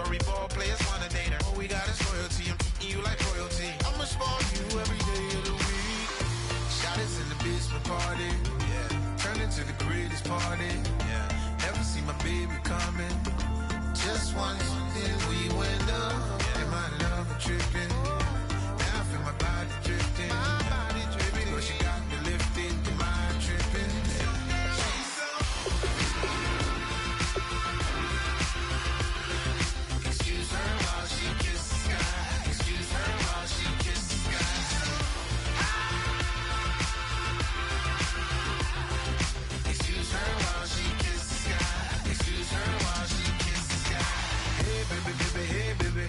Sorry, ball players wanna date her. All we got is loyalty. I'm treating you like royalty. I'ma spoil you every day of the week. Shot is in the basement party. Yeah. Turn into the greatest party. Yeah. Never see my baby coming. Just once, then we went up. Yeah. And my love tripping. Now I feel my body drifting. My body dripping. But she got me lifted. Your mind tripping. She's so. Excuse her while she kisses the sky. Excuse her while she kisses the sky. Excuse her while she kisses the sky. Excuse her while she kisses the sky. Hey baby, baby, hey baby.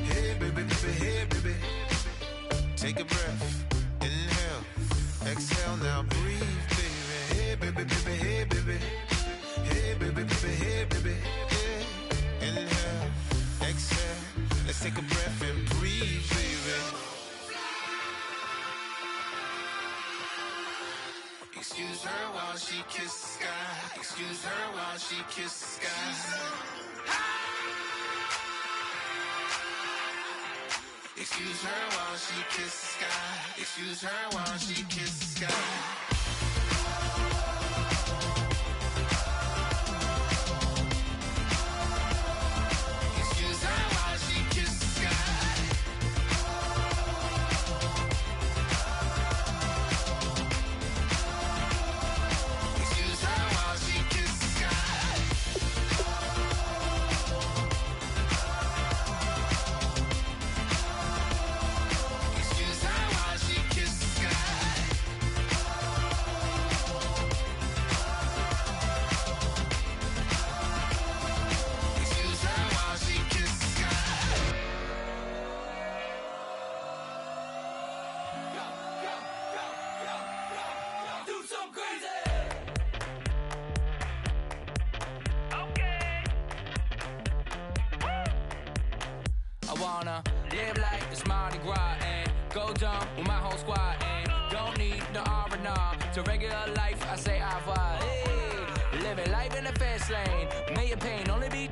Hey baby, baby, hey baby. Take a breath, inhale, exhale, now breathe, baby. Hey baby, baby, hey baby. Hey baby, baby, hey baby. Yeah. Inhale, exhale, let's take a breath and breathe, baby. Excuse her while she kisses the sky. Excuse her while she kisses the sky. Excuse her while she kisses the sky. Excuse her while she kisses the sky. Excuse her while she kisses the sky. Excuse her while she kisses the sky. Excuse her while she kisses the sky. Excuse her while she kisses the sky. Do some crazy. I wanna live like it's Mardi Gras and go dumb with my whole squad and don't need no R&R. To regular life, I say au revoir. Hey, living life in the fast lane. May your pain only beat.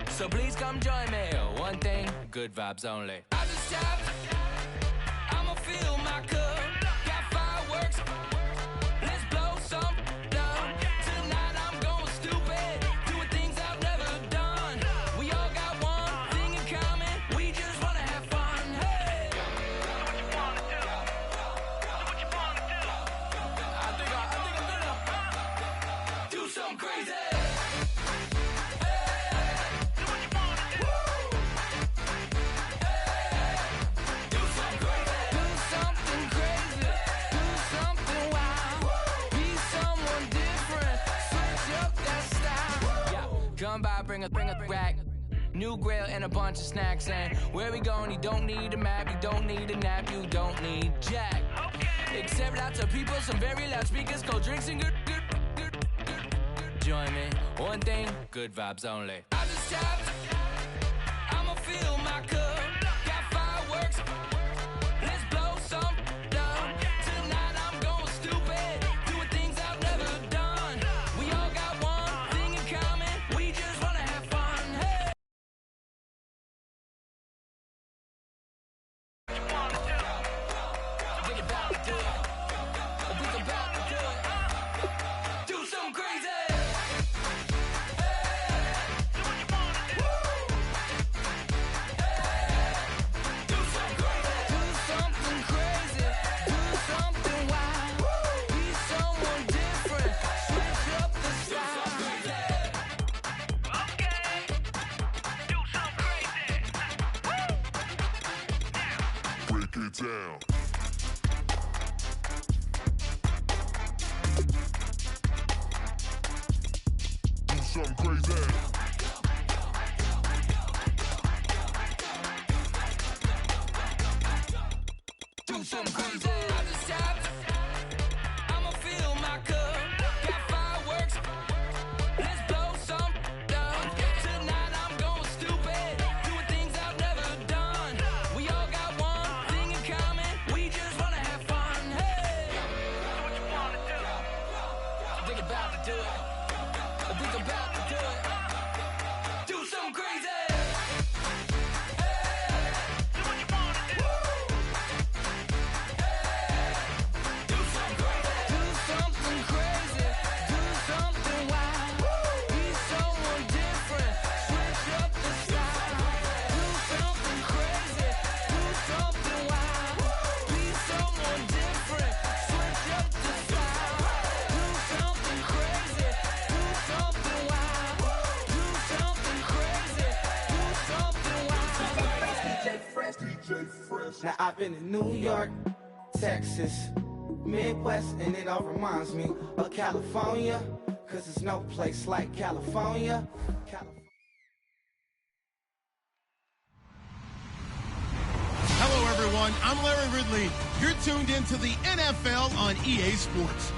So please come join me. One thing, good vibes only. I just tap. I'ma fill my cup. Got fireworks. Let's blow some down. Tonight I'm going stupid. Doing things I've never done. We all got one thing in common. We just wanna have fun. Hey. Do what you wanna do. Do what you wanna do. I think I'm gonna do something crazy. Come by, bring a rack. New grill and a bunch of snacks. And where we going, you don't need a map. You don't need a nap. You don't need jack. Except lots of people, some very loud speakers, cold drinks and good. Join me. One thing, good vibes only. I just tap. I'ma fill my cup. Got fireworks. Let's blow some down. Tonight I'm going stupid. Doing things I've never done. We all got one thing in common. We just wanna have fun. Hey. What you wanna do? Think about to do it. Think about to do it. Do something crazy. Down. Do something crazy. Do something crazy. I just tapped. I'ma fill my cup. Got fireworks. Let's blow some down. Tonight I'm going stupid. Doing things I've never done. We all got one thing in common. We just wanna have fun. Hey. Do what you wanna do. Think about to do it. Think about to do it. Now I've been in New York, Texas, Midwest, and it all reminds me of California, 'cause there's no place like California. Hello, everyone. I'm Larry Ridley. You're tuned into the NFL on EA Sports.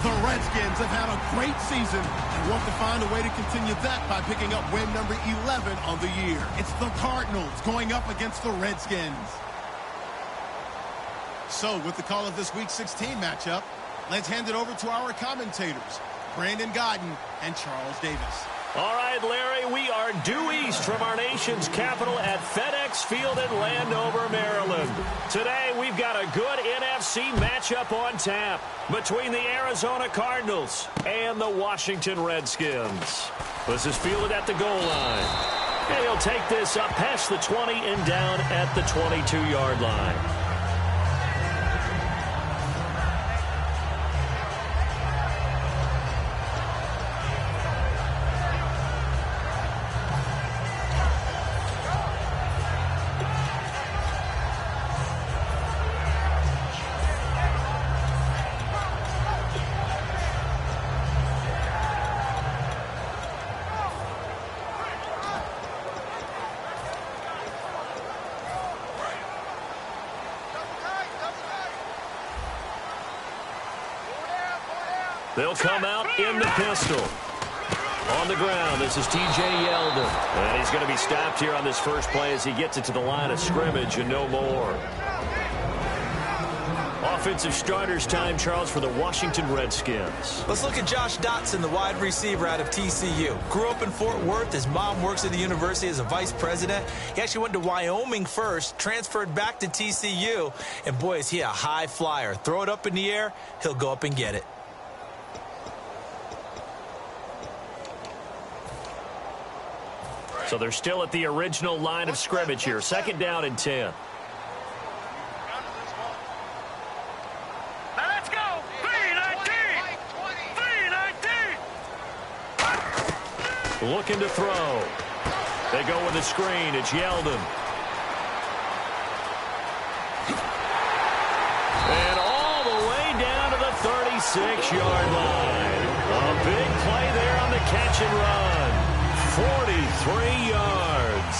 The Redskins have had a great season and want to find a way to continue that by picking up win number 11 on the year. It's the Cardinals going up against the Redskins. So, with the call of this Week 16 matchup, let's hand it over to our commentators, Brandon Godden and Charles Davis. All right, Larry, we are due east from our nation's capital at FedEx Field in Landover, Maryland. Today, we've got a good NFC matchup on tap between the Arizona Cardinals and the Washington Redskins. This is fielded at the goal line. And he'll take this up past the 20 and down at the 22-yard line. They'll come out in the pistol. On the ground, this is T.J. Yeldon. And he's going to be stopped here on this first play as he gets it to the line of scrimmage and no more. Offensive starters time, Charles, for the Washington Redskins. Let's look at Josh Dotson, the wide receiver out of TCU. Grew up in Fort Worth. His mom works at the university as a vice president. He actually went to Wyoming first, transferred back to TCU. And, boy, is he a high flyer. Throw it up in the air, he'll go up and get it. So they're still at the original line of scrimmage here. Second down and 10. Now let's go. 3-19. 3-19. Looking to throw. They go with a screen. It's Yeldon. And all the way down to the 36-yard line. A big play there on the catch and run. 43 yards.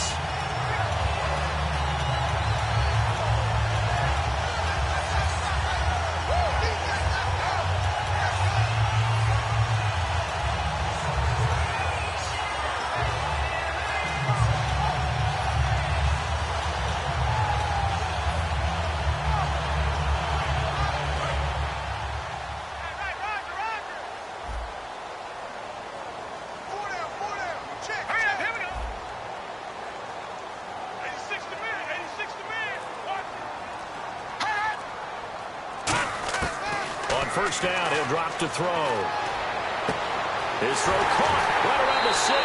First down, he'll drop to throw. His throw caught right around the 6.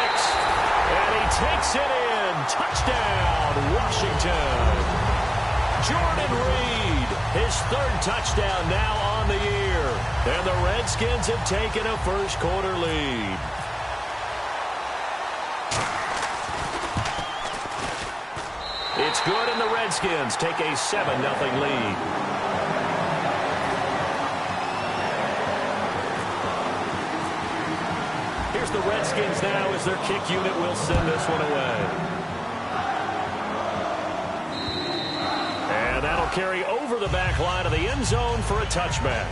And he takes it in. Touchdown, Washington. Jordan Reed, his third touchdown now on the year. And the Redskins have taken a first quarter lead. It's good, and the Redskins take a 7-0 lead. Here's the Redskins now as their kick unit will send this one away. And that'll carry over the back line of the end zone for a touchback.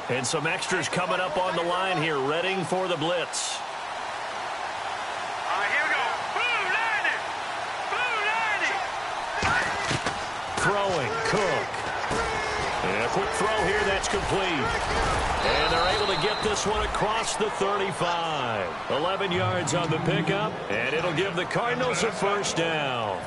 And some extras coming up on the line here, readying for the blitz. All right, here we go. Blue 90. Throwing, Cook. And a quick throw here, that's complete. And they're able to get this one across the 35. 11 yards on the pickup, and it'll give the Cardinals a first down.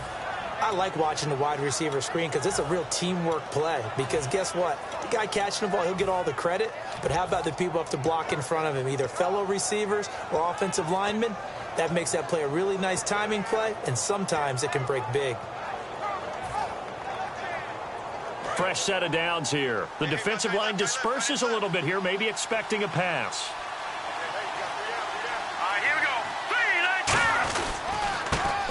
I like watching the wide receiver screen because it's a real teamwork play. Because guess what? The guy catching the ball, he'll get all the credit. But how about the people up to block in front of him, either fellow receivers or offensive linemen? That makes that play a really nice timing play, and sometimes it can break big. Fresh set of downs here. The defensive line disperses a little bit here, maybe expecting a pass. Here we go.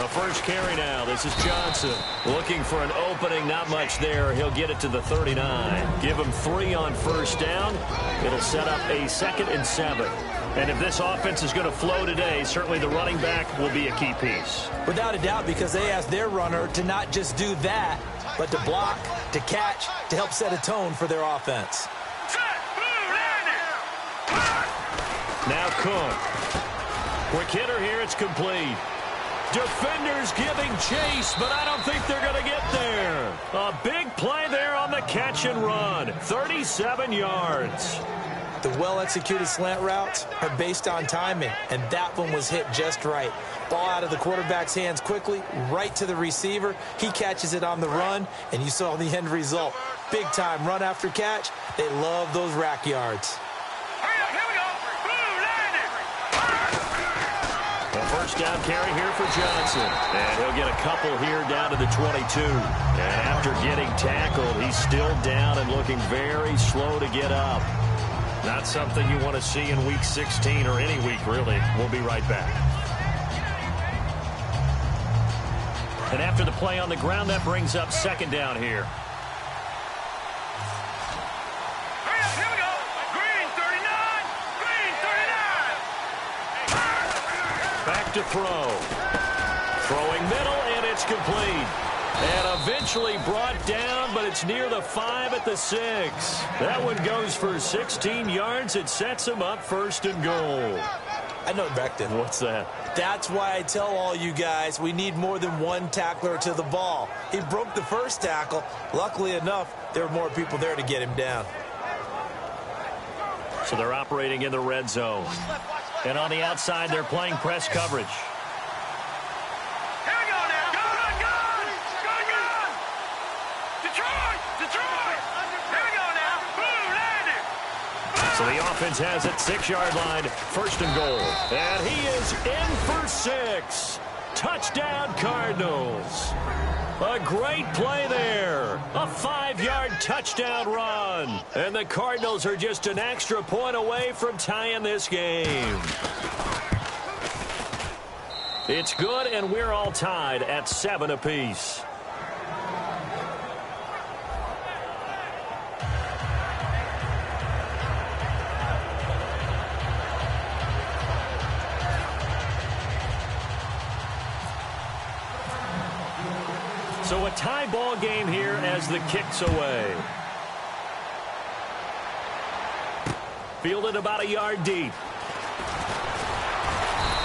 The first carry now. This is Johnson. Looking for an opening. Not much there. He'll get it to the 39. Give him 3 on first down. It'll set up a 2nd and 7. And if this offense is going to flow today, certainly the running back will be a key piece. Without a doubt, because they asked their runner to not just do that, but to block, to catch, to help set a tone for their offense. Now Cook. Quick hitter here. It's complete. Defenders giving chase, but I don't think they're going to get there. A big play there on the catch and run. 37 yards. The well-executed slant routes are based on timing, and that one was hit just right. Ball out of the quarterback's hands quickly, right to the receiver. He catches it on the run, and you saw the end result. Big-time run after catch. They love those rack yards. A first down carry here for Johnson. And he'll get a couple here down to the 22. And after getting tackled, he's still down and looking very slow to get up. Not something you want to see in Week 16 or any week, really. We'll be right back. And after the play on the ground, that brings up 2nd down here. Here we go. Green 39. Green 39. Back to throw. Throwing middle, and it's complete. And eventually brought down, but it's near the 5 at the 6. That one goes for 16 yards. It sets him up 1st and goal. I know, Beckton. What's that? That's why I tell all you guys we need more than one tackler to the ball. He broke the first tackle. Luckily enough, there were more people there to get him down. So they're operating in the red zone. And on the outside, they're playing press coverage. So the offense has it, 6-yard line, 1st and goal. And he is in for 6. Touchdown, Cardinals. A great play there. A 5-yard touchdown run. And the Cardinals are just an extra point away from tying this game. It's good, and we're all tied at 7 apiece. So a tie ball game here as the kick's away. Fielded about a yard deep.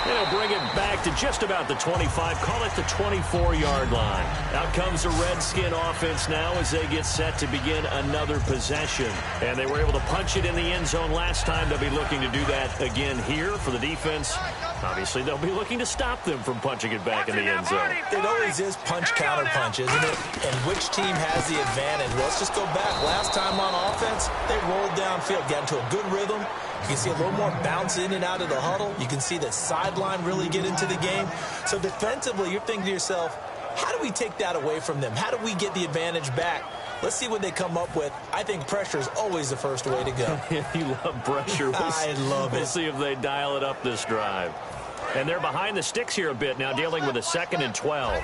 It'll bring it back to just about the 25. Call it the 24-yard line. Out comes the Redskin offense now as they get set to begin another possession. And they were able to punch it in the end zone last time. They'll be looking to do that again here for the defense. Obviously, they'll be looking to stop them from punching it back in the end zone. It always is punch-counter-punch, isn't it? And which team has the advantage? Well, let's just go back. Last time on offense, they rolled downfield, got into a good rhythm. You can see a little more bounce in and out of the huddle. You can see the sideline really get into the game. So defensively, you're thinking to yourself, how do we take that away from them? How do we get the advantage back? Let's see what they come up with. I think pressure is always the first way to go. You love pressure. I love it. We'll see if they dial it up this drive. And they're behind the sticks here a bit now, dealing with a 2nd and 12.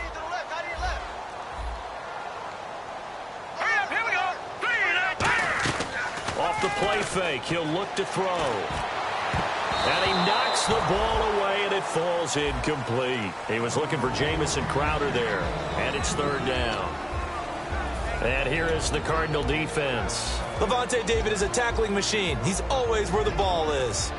Off the play fake, he'll look to throw. And he knocks the ball away, and it falls incomplete. He was looking for Jamison Crowder there. And it's 3rd down. And here is the Cardinal defense. Levante David is a tackling machine. He's always where the ball is.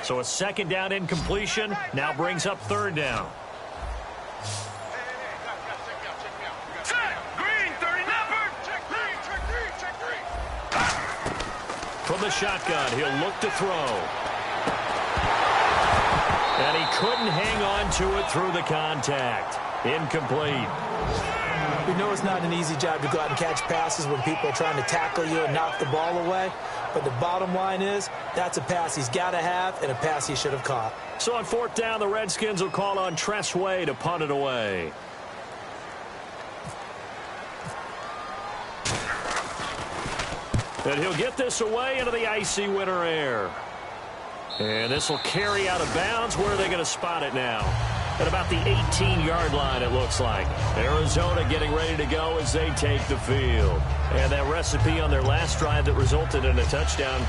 So a 2nd down incompletion now brings up 3rd down. From the shotgun, he'll look to throw. And he couldn't hang on to it through the contact. Incomplete. We know it's not an easy job to go out and catch passes when people are trying to tackle you and knock the ball away. But the bottom line is, that's a pass he's got to have and a pass he should have caught. So on fourth down, the Redskins will call on Tress Way to punt it away. And he'll get this away into the icy winter air. And this will carry out of bounds. Where are they going to spot it now? At about the 18-yard line, it looks like. Arizona getting ready to go as they take the field. And that recipe on their last drive that resulted in a touchdown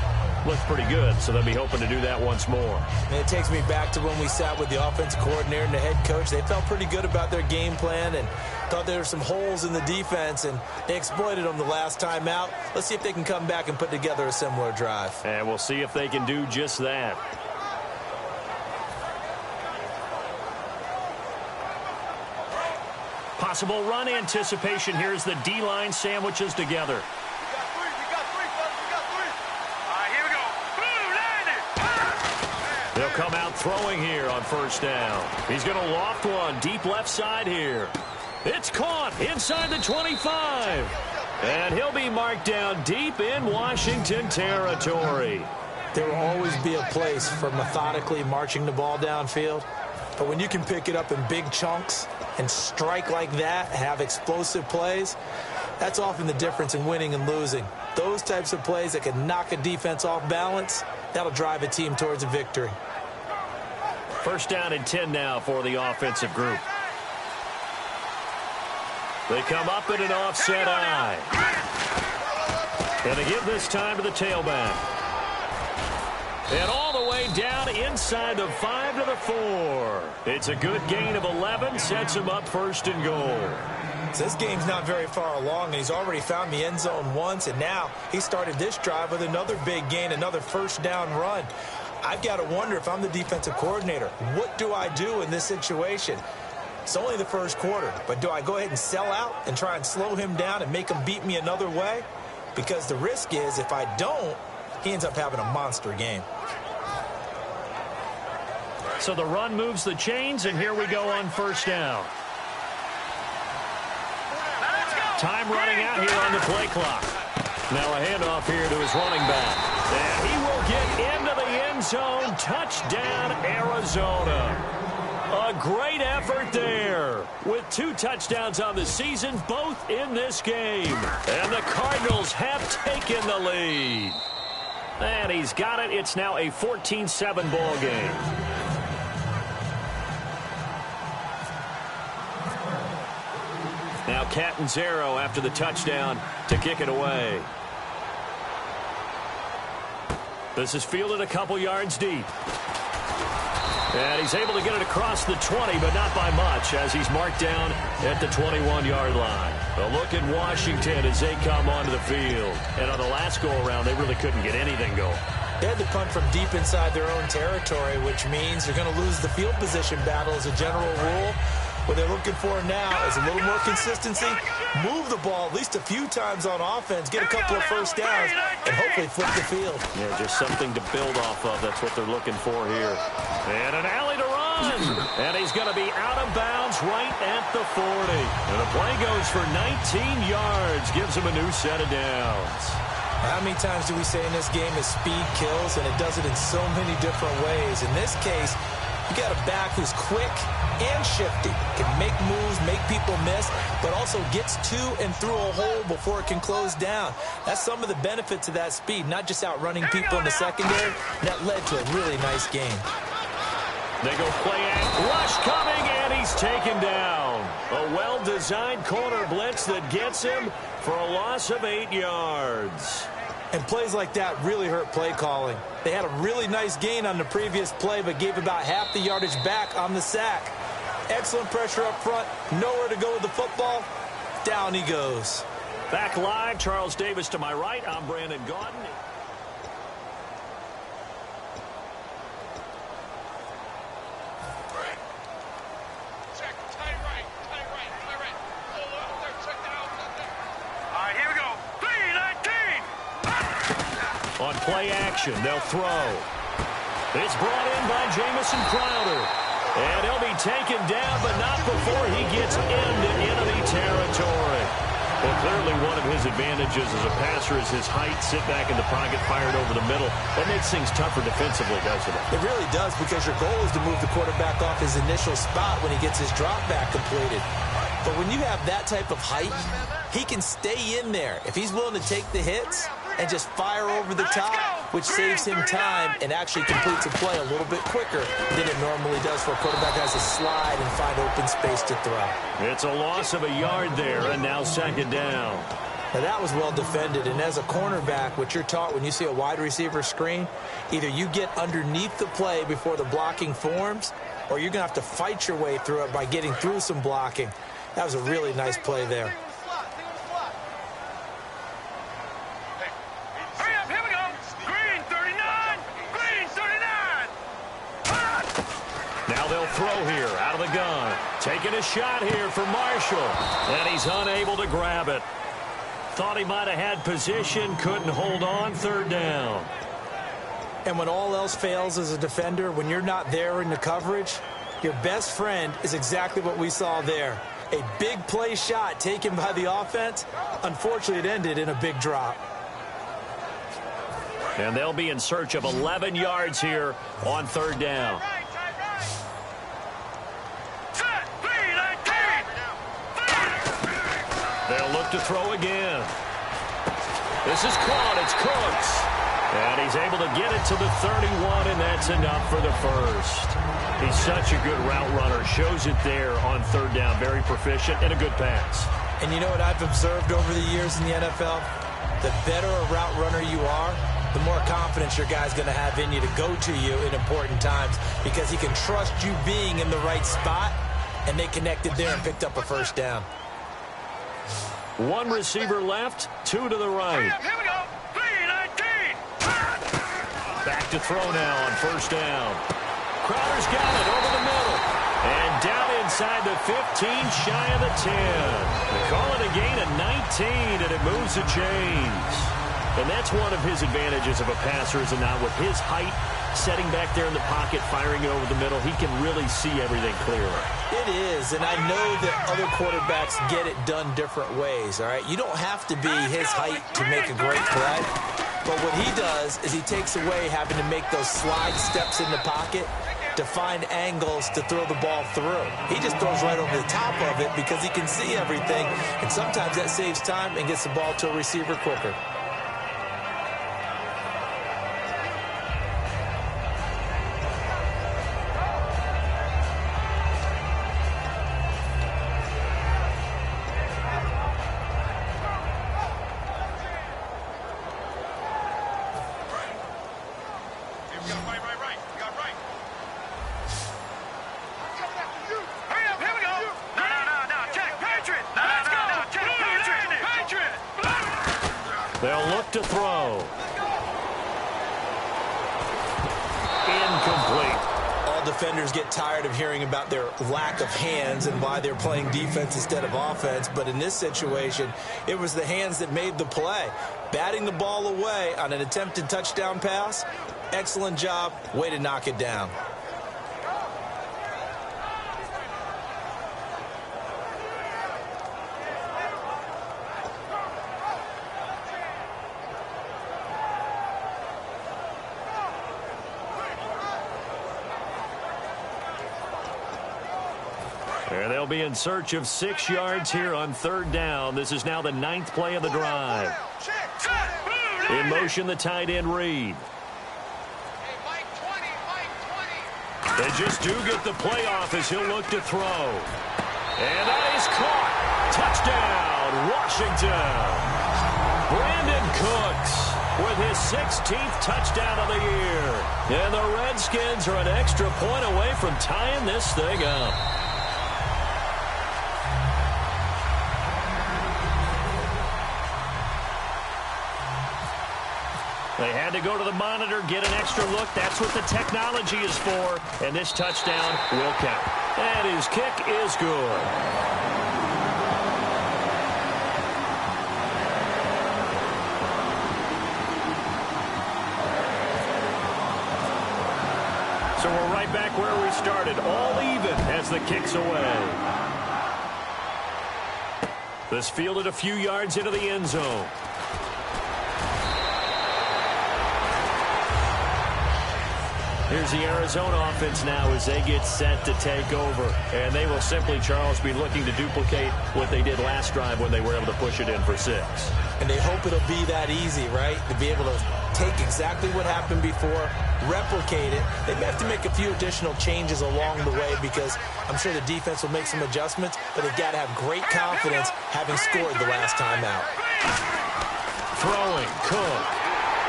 looked pretty good, so they'll be hoping to do that once more. And it takes me back to when we sat with the offensive coordinator and the head coach. They felt pretty good about their game plan and thought there were some holes in the defense, and they exploited them the last time out. Let's see if they can come back and put together a similar drive. And we'll see if they can do just that. Possible run anticipation. Here's the D-line sandwiches together. They'll come out throwing here on first down. He's going to loft one deep left side here. It's caught inside the 25. And he'll be marked down deep in Washington territory. There will always be a place for methodically marching the ball downfield. But when you can pick it up in big chunks and strike like that, have explosive plays, that's often the difference in winning and losing. Those types of plays that can knock a defense off balance, that'll drive a team towards a victory. First down and 10 now for the offensive group. They come up in an offset eye. And they give this time to the tailback. And all the way down inside the 5 to the 4. It's a good gain of 11, sets him up first and goal. So this game's not very far along, and he's already found the end zone once, and now he started this drive with another big gain, another first down run. I've got to wonder if I'm the defensive coordinator, what do I do in this situation? It's only the first quarter, but do I go ahead and sell out and try and slow him down and make him beat me another way? Because the risk is if I don't, he ends up having a monster game. So the run moves the chains, and here we go on first down. Time running out here on the play clock. Now a handoff here to his running back. And he will get into the end zone. Touchdown, Arizona. A great effort there with 2 touchdowns on the season, both in this game. And the Cardinals have taken the lead. And he's got it. It's now a 14-7 ball game. Now Catanzaro after the touchdown to kick it away. This is fielded a couple yards deep. And he's able to get it across the 20, but not by much, as he's marked down at the 21-yard line. A look at Washington as they come onto the field. And on the last go-around, they really couldn't get anything going. They had to punt from deep inside their own territory, which means they're going to lose the field position battle as a general rule. What they're looking for now is a little more consistency, move the ball at least a few times on offense, get a couple of first downs, and hopefully flip the field. Yeah, just something to build off of. That's what they're looking for here. And an alley to run. And he's going to be out of bounds right at the 40. And the play goes for 19 yards, gives him a new set of downs. How many times do we say in this game is speed kills, and it does it in so many different ways. In this case, you got a back who's quick and shifty, can make moves, make people miss, but also gets to and through a hole before it can close down. That's some of the benefits of that speed, not just outrunning people in the secondary. That led to a really nice game. They go play act, rush coming, and he's taken down. A well-designed corner blitz that gets him for a loss of 8 yards. And plays like that really hurt play calling. They had a really nice gain on the previous play, but gave about half the yardage back on the sack. Excellent pressure up front, nowhere to go with the football. Down he goes. Back live, Charles Davis to my right. I'm Brandon Gaudin. On play action, they'll throw. It's brought in by Jamison Crowder. And he'll be taken down, but not before he gets into enemy territory. Well, clearly one of his advantages as a passer is his height. Sit back in the pocket, fired over the middle. That makes things tougher defensively, doesn't it? It really does, because your goal is to move the quarterback off his initial spot when he gets his drop back completed. But when you have that type of height, he can stay in there. If he's willing to take the hits and just fire over the top, which saves him time and actually completes a play a little bit quicker than it normally does for a quarterback who has to slide and find open space to throw. It's a loss of a yard there, and now second down. Now, that was well defended, and as a cornerback, what you're taught when you see a wide receiver screen, either you get underneath the play before the blocking forms, or you're going to have to fight your way through it by getting through some blocking. That was a really nice play there. Now they'll throw here out of the gun. Taking a shot here for Marshall. And he's unable to grab it. Thought he might have had position. Couldn't hold on. Third down. And when all else fails as a defender, when you're not there in the coverage, your best friend is exactly what we saw there. A big play shot taken by the offense. Unfortunately, it ended in a big drop. And they'll be in search of 11 yards here on third down. They'll look to throw again. This is caught. It's Cooks. And he's able to get it to the 31, and that's enough for the first. He's such a good route runner. Shows it there on third down. Very proficient and a good pass. And you know what I've observed over the years in the NFL? The better a route runner you are, the more confidence your guy's going to have in you to go to you in important times, because he can trust you being in the right spot, and they connected there and picked up a first down. One receiver left, two to the right. Here we go. 3-19. Back to throw now on first down. Crowder's got it over the middle. And down inside the 15, shy of the 10. They call it a gain of 19, and it moves the chains. And that's one of his advantages of a passer, is not with his height, setting back there in the pocket, firing it over the middle. He can really see everything clearly. It is, and I know that other quarterbacks get it done different ways, all right? You don't have to be his height to make a great play, but what he does is he takes away having to make those slide steps in the pocket to find angles to throw the ball through. He just throws right over the top of it because he can see everything, and sometimes that saves time and gets the ball to a receiver quicker. They'll look to throw. Incomplete. All defenders get tired of hearing about their lack of hands and why they're playing defense instead of offense. But in this situation, it was the hands that made the play. Batting the ball away on an attempted touchdown pass. Excellent job. Way to knock it down. And they'll be in search of 6 yards here on third down. This is now the 9th play of the drive. In motion, the tight end Reed. They just do get the play off as he'll look to throw. And that is caught. Touchdown, Washington. Brandon Cooks with his 16th touchdown of the year. And the Redskins are an extra point away from tying this thing up. They had to go to the monitor, get an extra look. That's what the technology is for. And this touchdown will count. And his kick is good. So we're right back where we started, all even as the kick's away. This fielded a few yards into the end zone. Here's the Arizona offense now as they get set to take over. And they will simply, Charles, be looking to duplicate what they did last drive when they were able to push it in for 6. And they hope it'll be that easy, right? To be able to take exactly what happened before, replicate it. They may have to make a few additional changes along the way because I'm sure the defense will make some adjustments, but they've got to have great confidence having scored the last time out. Throwing, Cook.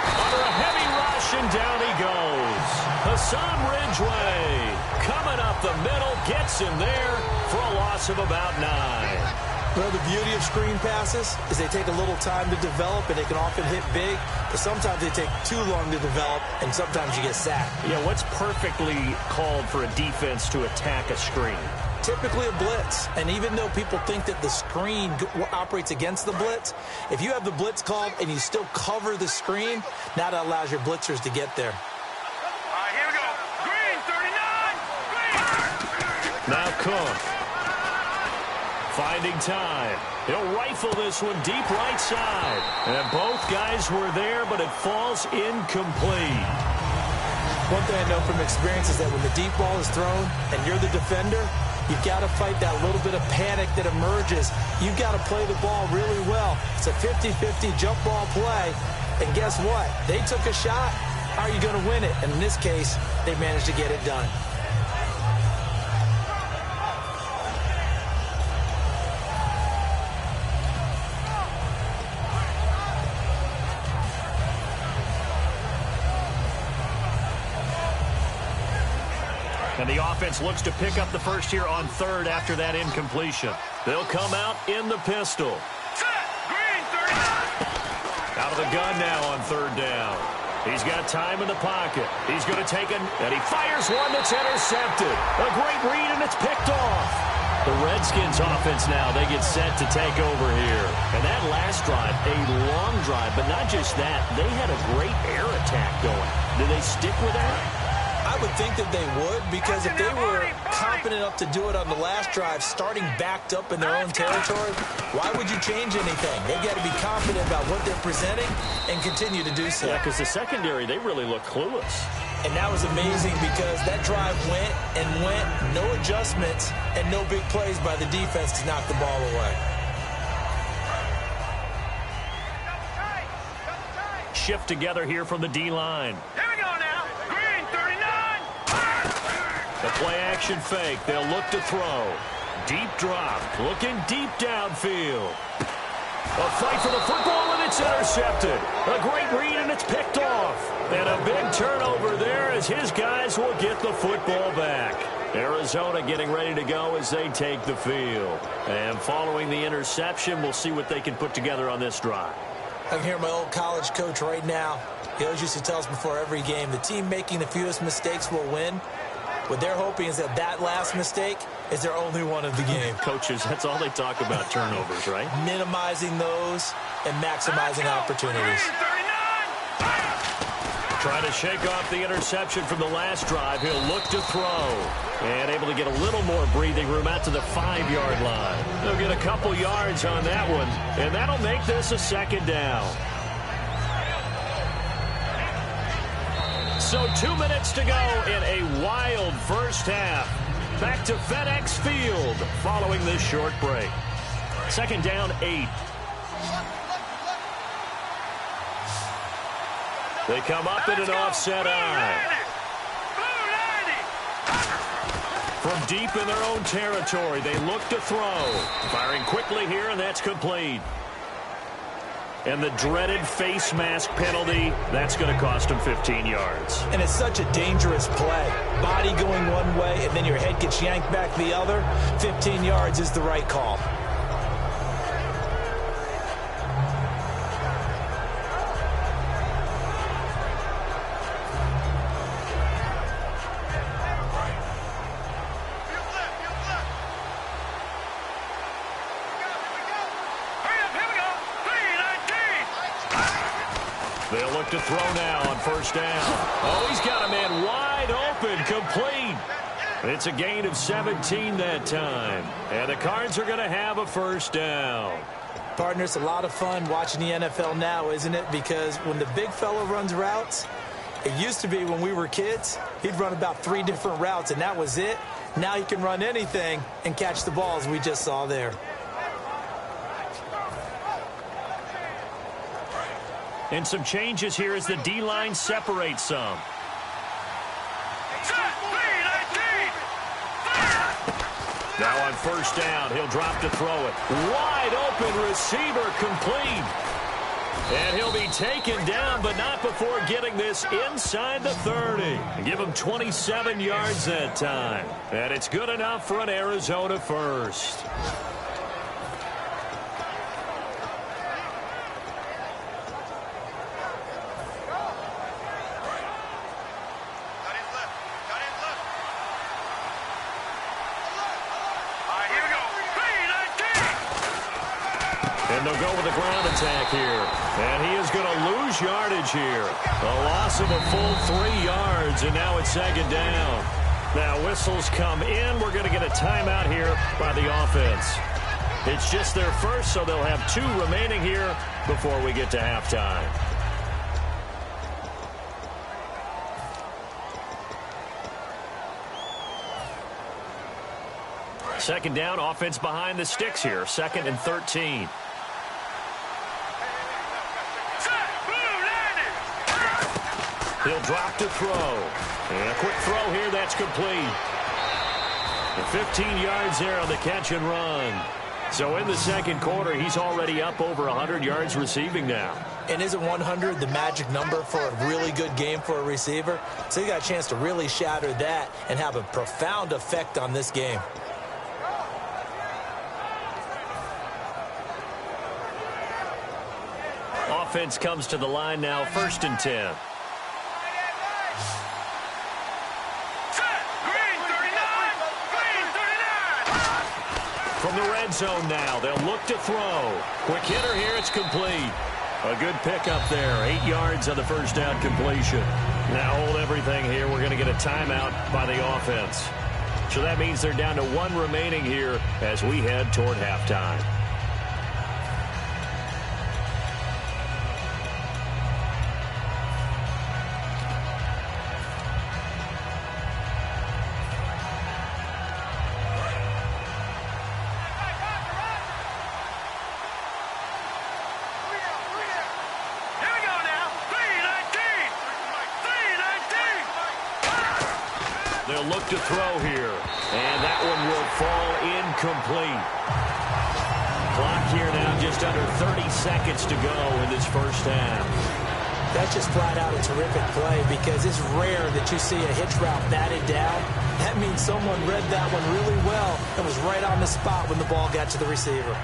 Under a heavy rush, and down he goes. Hassan Ridgeway coming up the middle, gets him there for a loss of about 9. Well, the beauty of screen passes is they take a little time to develop, and they can often hit big, but sometimes they take too long to develop, and sometimes you get sacked. Yeah, what's perfectly called for a defense to attack a screen? Typically a blitz, and even though people think that the screen operates against the blitz, if you have the blitz called and you still cover the screen, now that allows your blitzers to get there. All right, here we go. Green, 39. Green. Now Cook. Finding time. He'll rifle this one deep right side. And both guys were there, but it falls incomplete. One thing I know from experience is that when the deep ball is thrown and you're the defender, you've got to fight that little bit of panic that emerges. You've got to play the ball really well. It's a 50-50 jump ball play. And guess what? They took a shot. How are you going to win it? And in this case, they managed to get it done. And the offense looks to pick up the first here on 3rd after that incompletion. They'll come out in the pistol. Set. Green, 39. Out of the gun now on 3rd down. He's got time in the pocket. He's going to take it, and he fires one that's intercepted. A great read, and it's picked off. The Redskins offense now, they get set to take over here. And that last drive, a long drive, but not just that. They had a great air attack going. Do they stick with that? I would think that they would, because if they were confident enough to do it on the last drive, starting backed up in their own territory, why would you change anything? They've got to be confident about what they're presenting and continue to do so. Yeah, because the secondary, they really look clueless. And that was amazing because that drive went and went, no adjustments, and no big plays by the defense to knock the ball away. Shift together here from the D-line. Here we go now. Green, 39. The play-action fake. They'll look to throw. Deep drop. Looking deep downfield. A fight for the football, and it's intercepted. A great read, and it's picked off. And a big turnover there as his guys will get the football back. Arizona getting ready to go as they take the field. And following the interception, we'll see what they can put together on this drive. I can hear my old college coach right now. He always used to tell us before every game, the team making the fewest mistakes will win. What they're hoping is that that last mistake is their only one of the game. Coaches, that's all they talk about, turnovers, right? Minimizing those and maximizing opportunities. Trying to shake off the interception from the last drive. He'll look to throw. And able to get a little more breathing room out to the 5-yard line. They'll get a couple yards on that one. And that'll make this a 2nd down. So 2 minutes to go in a wild first half. Back to FedEx Field following this short break. 2nd down, 8. They come up in an offset eye. From deep in their own territory, they look to throw. Firing quickly here, and that's complete. And the dreaded face mask penalty, that's going to cost him 15 yards. And it's such a dangerous play. Body going one way, and then your head gets yanked back the other. 15 yards is the right call. They'll look to throw now on first down. Oh, he's got a man wide open, complete. It's a gain of 17 that time. And the Cards are going to have a first down. Partner, it's a lot of fun watching the NFL now, isn't it? Because when the big fella runs routes, it used to be when we were kids, he'd run about 3 different routes, and that was it. Now he can run anything and catch the balls we just saw there. And some changes here as the D-line separates some. Now on first down, he'll drop to throw it. Wide open receiver, complete. And he'll be taken down, but not before getting this inside the 30. Give him 27 yards that time. And it's good enough for an Arizona first. And they'll go with a ground attack here. And he is going to lose yardage here. A loss of a full 3 yards, and now it's second down. Now whistles come in. We're going to get a timeout here by the offense. It's just their first, so they'll have 2 remaining here before we get to halftime. Second down, offense behind the sticks here. 2nd and 13. He'll drop to throw. And a quick throw here, that's complete. And 15 yards there on the catch and run. So in the second quarter, he's already up over 100 yards receiving now. And isn't 100 the magic number for a really good game for a receiver? So he got a chance to really shatter that and have a profound effect on this game. Offense comes to the line now, 1st and 10. From the red zone now, they'll look to throw. Quick hitter here, it's complete. A good pickup there, 8 yards on the first down completion. Now hold everything here. We're going to get a timeout by the offense. So that means they're down to 1 remaining here as we head toward halftime. They'll look to throw here. And that one will fall incomplete. Clock here now, just under 30 seconds to go in this first half. That's just flat out a terrific play because it's rare that you see a hitch route batted down. That means someone read that one really well and was right on the spot when the ball got to the receiver.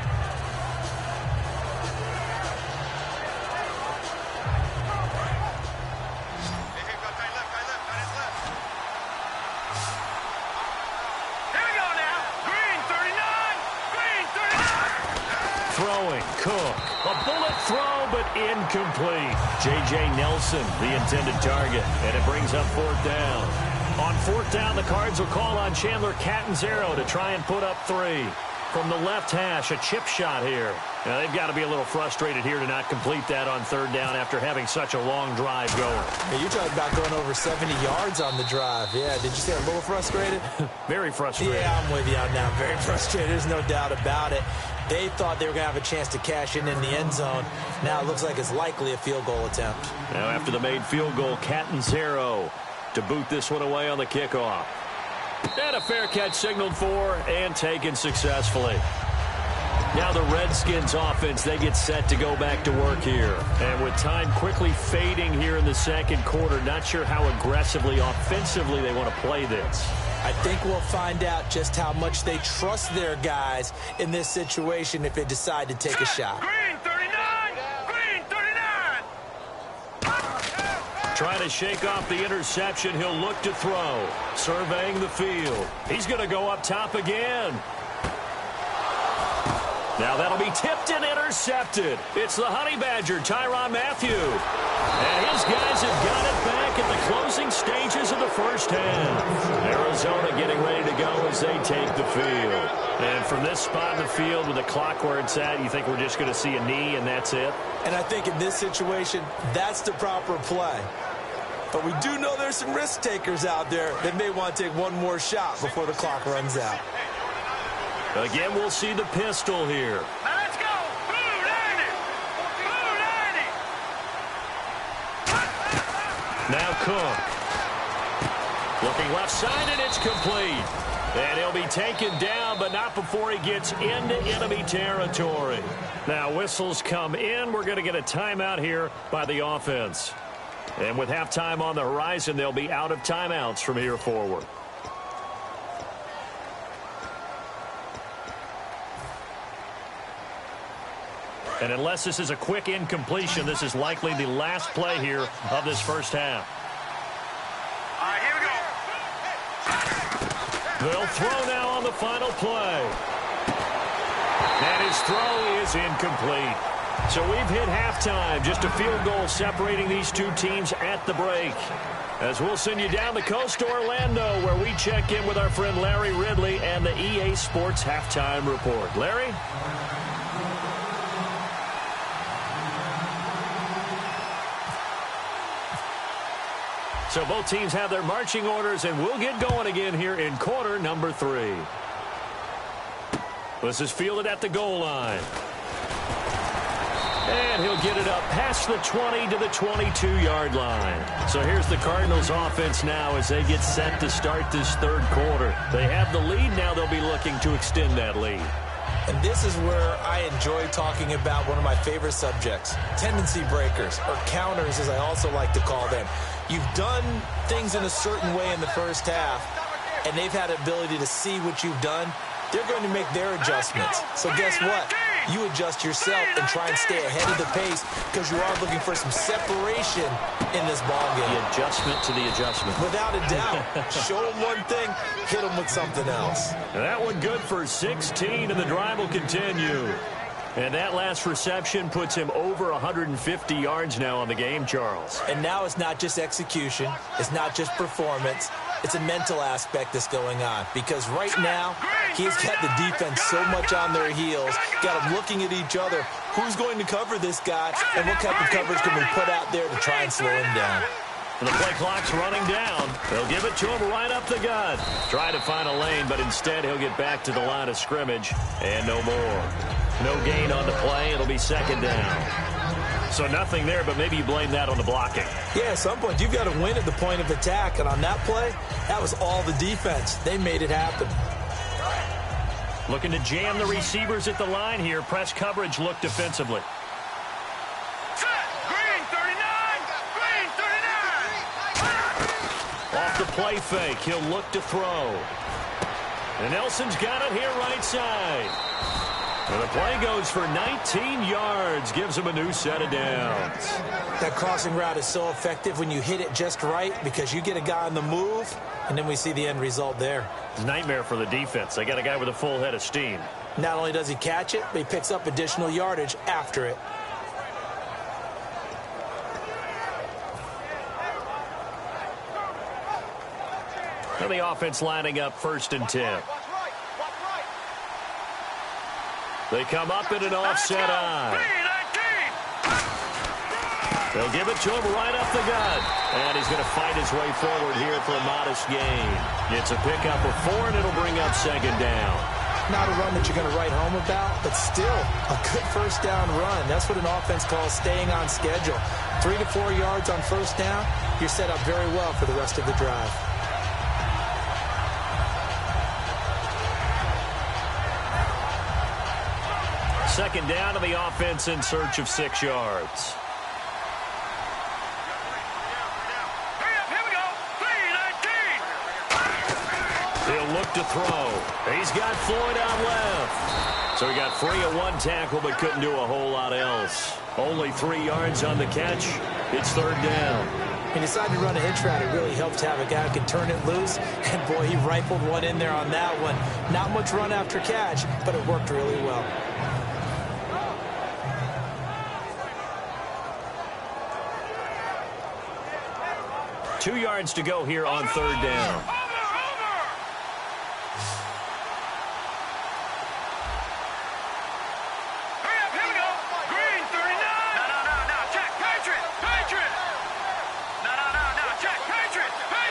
Cook. A bullet throw, but incomplete. J.J. Nelson, the intended target, and it brings up 4th down. On 4th down, the Cards will call on Chandler Catanzaro to try and put up 3. From the left hash, a chip shot here. Now, they've got to be a little frustrated here to not complete that on 3rd down after having such a long drive going. Hey, you're talking about going over 70 yards on the drive. Yeah, did you say a little frustrated? Very frustrated. Yeah, I'm with you on that. Very frustrated. There's no doubt about it. They thought they were going to have a chance to cash in the end zone. Now it looks like it's likely a field goal attempt. Now after the made field goal, Catanzaro to boot this one away on the kickoff. And a fair catch signaled for and taken successfully. Now the Redskins offense, they get set to go back to work here. And with time quickly fading here in the second quarter, not sure how aggressively, offensively they want to play this. I think we'll find out just how much they trust their guys in this situation if they decide to take a shot. Green 39! Green 39! Trying to shake off the interception. He'll look to throw. Surveying the field. He's going to go up top again. Now that'll be tipped and intercepted. It's the Honey Badger, Tyrann Mathieu. And his guys have got it back at the closing stages of the first half. Arizona getting ready to go as they take the field. And from this spot in the field with the clock where it's at, you think we're just going to see a knee and that's it? And I think in this situation, that's the proper play. But we do know there's some risk takers out there that may want to take one more shot before the clock runs out. Again, we'll see the pistol here. Now let's go. Blue 90. Blue 90. Now Cook. Looking left side, and it's complete. And he'll be taken down, but not before he gets into enemy territory. Now whistles come in. We're going to get a timeout here by the offense. And with halftime on the horizon, they'll be out of timeouts from here forward. And unless this is a quick incompletion, this is likely the last play here of this first half. All right, here we go. They'll throw now on the final play. And his throw is incomplete. So we've hit halftime. Just a field goal separating these two teams at the break. As we'll send you down the coast to Orlando, where we check in with our friend Larry Ridley and the EA Sports Halftime Report. Larry? So both teams have their marching orders, and we'll get going again here in quarter number 3. This is fielded at the goal line. And he'll get it up past the 20 to the 22-yard line. So here's the Cardinals offense now as they get set to start this third quarter. They have the lead. Now they'll be looking to extend that lead. And this is where I enjoy talking about one of my favorite subjects, tendency breakers, or counters as I also like to call them. You've done things in a certain way in the first half, and they've had the ability to see what you've done. They're going to make their adjustments. So guess what? You adjust yourself and try and stay ahead of the pace because you are looking for some separation in this ball game. The adjustment to the adjustment. Without a doubt. Show them one thing, hit them with something else. And that one good for 16, and the drive will continue. And that last reception puts him over 150 yards now on the game, Charles. And now it's not just execution. It's not just performance. It's a mental aspect that's going on. Because right now, he's got the defense so much on their heels, got them looking at each other. Who's going to cover this guy, and what type of coverage can we put out there to try and slow him down? And the play clock's running down. They'll give it to him right up the gut. Try to find a lane, but instead he'll get back to the line of scrimmage, and no more. No gain on the play. It'll be second down. So nothing there, but maybe you blame that on the blocking. Yeah, at some point, you've got to win at the point of attack. And on that play, that was all the defense. They made it happen. Looking to jam the receivers at the line here. Press coverage look defensively. Green 39. Green 39. Off the play fake. He'll look to throw. And Nelson's got it here right side. And the play goes for 19 yards, gives him a new set of downs. That crossing route is so effective when you hit it just right because you get a guy on the move, and then we see the end result there. Nightmare for the defense. They got a guy with a full head of steam. Not only does he catch it, but he picks up additional yardage after it. And the offense lining up 1st and 10. They come up in an offset eye. They'll give it to him right up the gut. And he's going to fight his way forward here for a modest gain. It's a pickup of 4, and it'll bring up second down. Not a run that you're going to write home about, but still a good first down run. That's what an offense calls staying on schedule. 3 to 4 yards on first down, you're set up very well for the rest of the drive. Second down to the offense in search of 6 yards. Here we go. 3-19. He'll look to throw. He's got Floyd out left. So he got free of one tackle but couldn't do a whole lot else. Only 3 yards on the catch. It's third down. He decided to run a hitch route. It really helped to have a guy who can turn it loose. And, boy, he rifled one in there on that one. Not much run after catch, but it worked really well. 2 yards to go here on third down.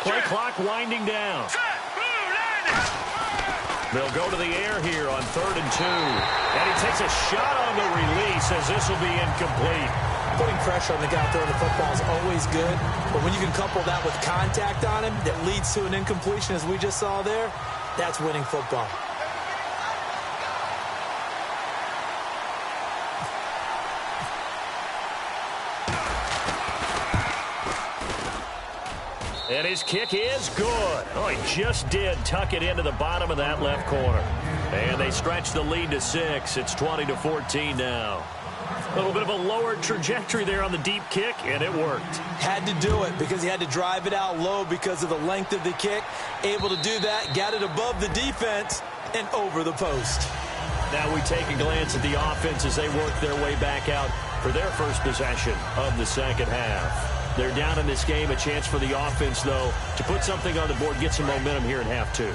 Play clock winding down. They'll go to the air here on 3rd and 2. And he takes a shot on the release as this will be incomplete. Putting pressure on the guy throwing the football is always good, but when you can couple that with contact on him that leads to an incompletion, as we just saw there, that's winning football. And his kick is good. Oh, he just did tuck it into the bottom of that left corner. And they stretch the lead to 6. It's 20-14 now. A little bit of a lower trajectory there on the deep kick, and it worked. Had to do it because he had to drive it out low because of the length of the kick. Able to do that, got it above the defense, and over the post. Now we take a glance at the offense as they work their way back out for their first possession of the second half. They're down in this game. A chance for the offense, though, to put something on the board, get some momentum here in half 2.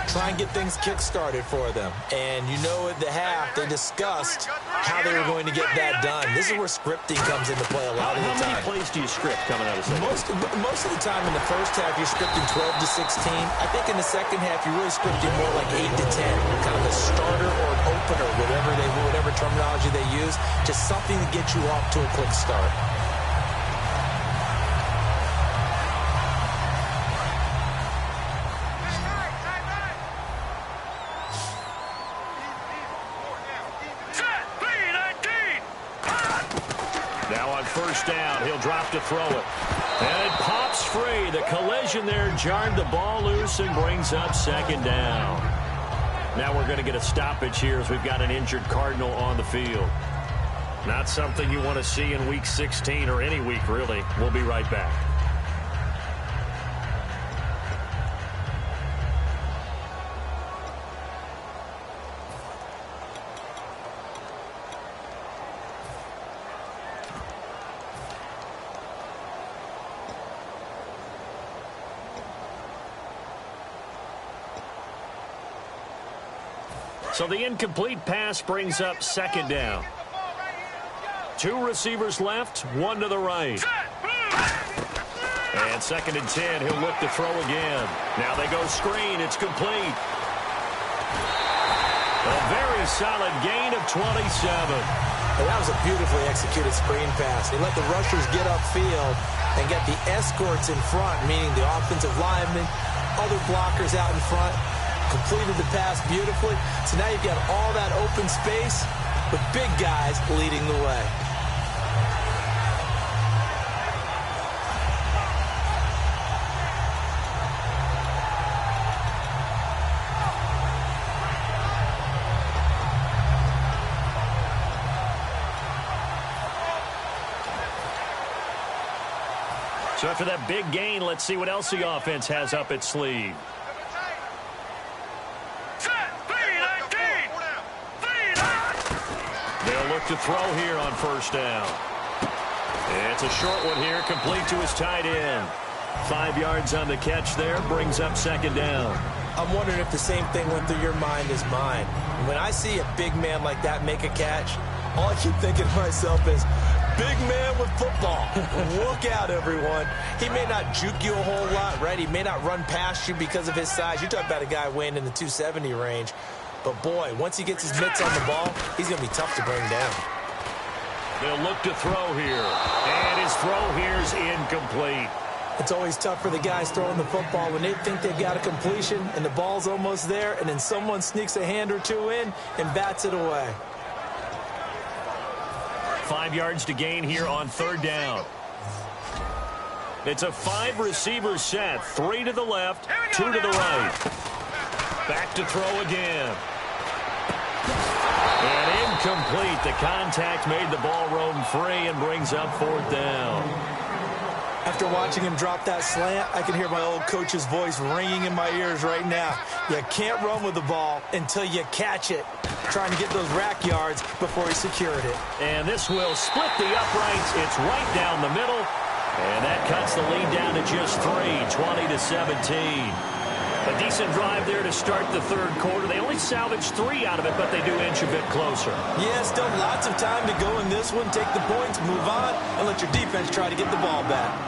Try and get things kick-started for them. And you know at the half, they discussed how they were going to get that done. This is where scripting comes into play a lot of the time. How many plays do you script coming out of second? Most of the time in the first half, you're scripting 12 to 16. I think in the second half, you're really scripting more like 8 to 10. Kind of a starter or an opener, whatever terminology they use. Just something to get you off to a quick start. First down, he'll drop to throw it. And it pops free. The collision there jarred the ball loose and brings up second down. Now we're going to get a stoppage here as we've got an injured Cardinal on the field. Not something you want to see in Week 16 or any week, really. We'll be right back. So the incomplete pass brings up second down. 2 receivers left, 1 to the right. And 2nd and 10, he'll look to throw again. Now they go screen, it's complete. A very solid gain of 27. And that was a beautifully executed screen pass. They let the rushers get upfield and get the escorts in front, meaning the offensive linemen, other blockers out in front. Completed the pass beautifully. So now you've got all that open space with big guys leading the way. So after that big gain, let's see what else the offense has up its sleeve. They'll look to throw here on first down. It's a short one here, complete to his tight end. 5 yards on the catch there, brings up second down. I'm wondering if the same thing went through your mind as mine. When I see a big man like that make a catch, all I keep thinking to myself is, big man with football. Look out, everyone. He may not juke you a whole lot, right? He may not run past you because of his size. You talk about a guy weighing in the 270 range. But, boy, once he gets his mitts on the ball, he's going to be tough to bring down. They'll look to throw here. And his throw here is incomplete. It's always tough for the guys throwing the football when they think they've got a completion and the ball's almost there, and then someone sneaks a hand or two in and bats it away. 5 yards to gain here on third down. It's a 5-receiver set. 3 to the left, 2 to the right. Back to throw again. And incomplete. The contact made the ball roam free and brings up fourth down. After watching him drop that slant, I can hear my old coach's voice ringing in my ears right now. You can't run with the ball until you catch it. Trying to get those rack yards before he secured it. And this will split the uprights. It's right down the middle. And that cuts the lead down to just 3, 20-17. A decent drive there to start the third quarter. They only salvaged 3 out of it, but they do inch a bit closer. Yeah, still lots of time to go in this one. Take the points, move on, and let your defense try to get the ball back.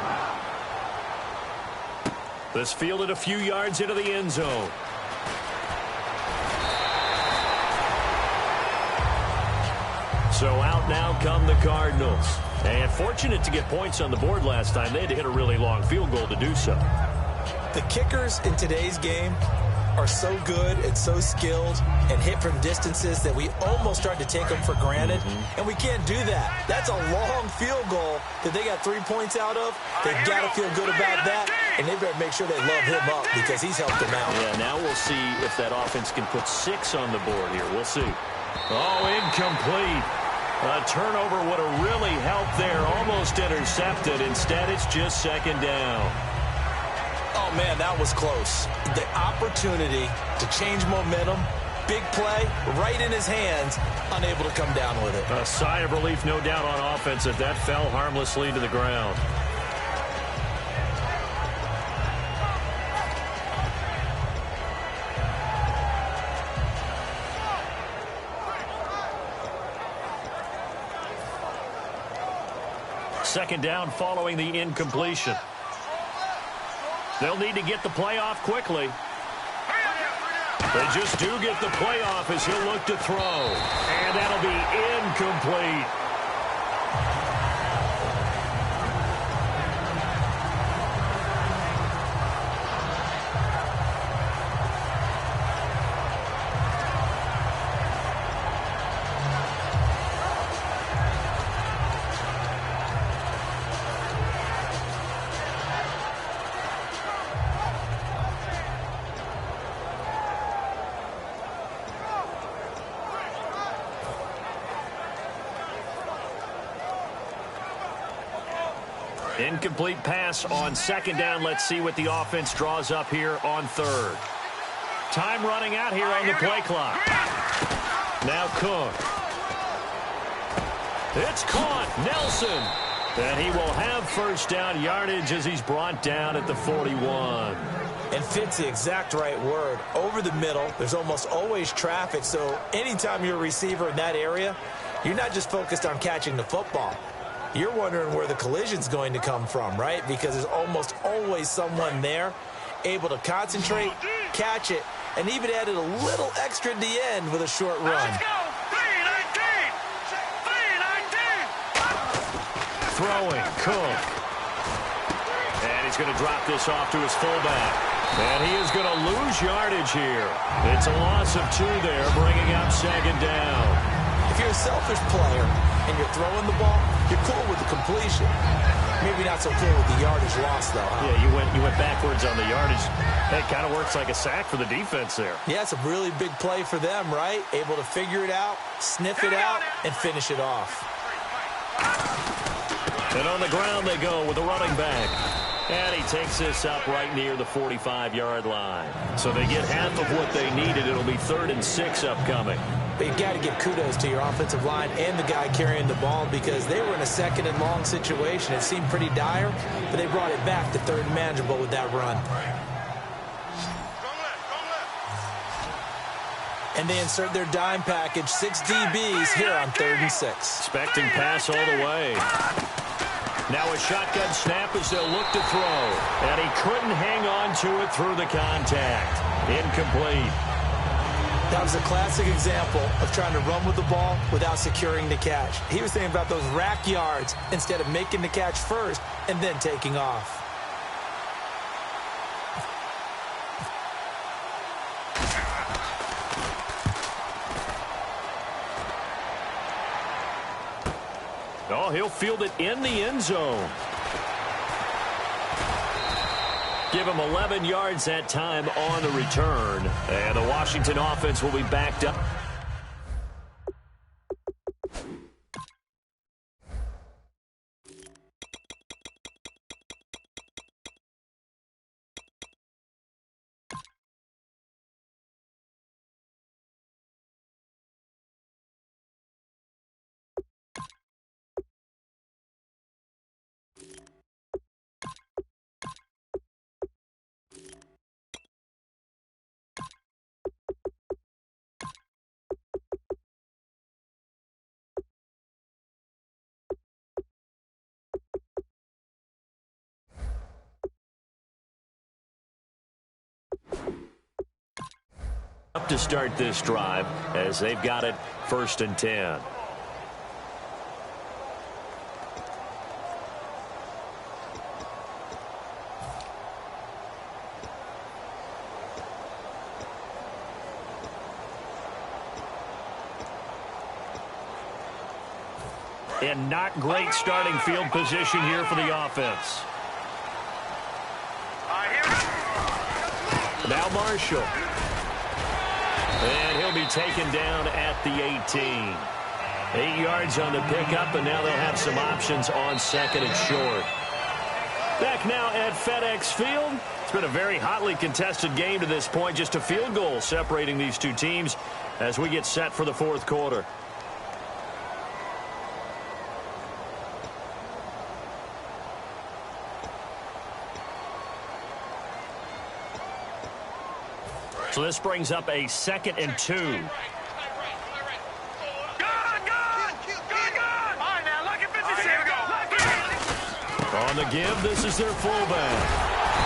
This fielded a few yards into the end zone. So out now come the Cardinals. And fortunate to get points on the board last time. They had to hit a really long field goal to do so. The kickers in today's game are so good and so skilled and hit from distances that we almost start to take them for granted. And we can't do that. That's a long field goal that they got 3 points out of. They've got to feel good about that, and they better make sure they love him up because he's helped them out. Yeah, now we'll see if that offense can put 6 on the board here. We'll see. Oh, incomplete. A turnover would have really helped there. Almost intercepted. Instead, it's just second down. Oh, man, that was close. The opportunity to change momentum, big play, right in his hands, unable to come down with it. A sigh of relief, no doubt, on offense as that fell harmlessly to the ground. Second down following the incompletion. They'll need to get the play off quickly. They just do get the play off as he'll look to throw. And that'll be incomplete. Incomplete pass on second down. Let's see what the offense draws up here on third. Time running out here on the play clock. Now Cook. It's caught. Nelson. And he will have first down yardage as he's brought down at the 41. And fits the exact right word. Over the middle, there's almost always traffic, so anytime you're a receiver in that area, you're not just focused on catching the football. You're wondering where the collision's going to come from, right? Because there's almost always someone there able to concentrate, catch it, and even added a little extra at the end with a short run. Let's go! 319! 319! Throwing, Cook. And he's going to drop this off to his fullback. And he is going to lose yardage here. It's a loss of 2 there, bringing up second down. If you're a selfish player and you're throwing the ball, you're cool with the completion. Maybe not so cool with the yardage loss, though. Huh? Yeah, you went backwards on the yardage. That kind of works like a sack for the defense there. Yeah, it's a really big play for them, right? Able to figure it out, sniff it out, and finish it off. And on the ground they go with the running back. And he takes this up right near the 45-yard line. So they get half of what they needed. It'll be 3rd and 6 upcoming. But you've got to give kudos to your offensive line and the guy carrying the ball because they were in a 2nd and long situation. It seemed pretty dire, but they brought it back to 3rd and manageable with that run. And they insert their dime package, 6 DBs here on 3rd and 6. Expecting pass all the way. Now a shotgun snap as they'll look to throw. And he couldn't hang on to it through the contact. Incomplete. That was a classic example of trying to run with the ball without securing the catch. He was thinking about those rack yards instead of making the catch first and then taking off. Oh, he'll field it in the end zone. Give him 11 yards that time on the return. And the Washington offense will be backed up. Up to start this drive as they've got it 1st and 10. And not great starting field position here for the offense. Now Marshall. And he'll be taken down at the 18. 8 yards on the pickup, and now they'll have some options on 2nd and short. Back now at FedEx Field. It's been a very hotly contested game to this point. Just a field goal separating these two teams as we get set for the 4th quarter. So this brings up a 2nd and 2. On the give, this is their fullback.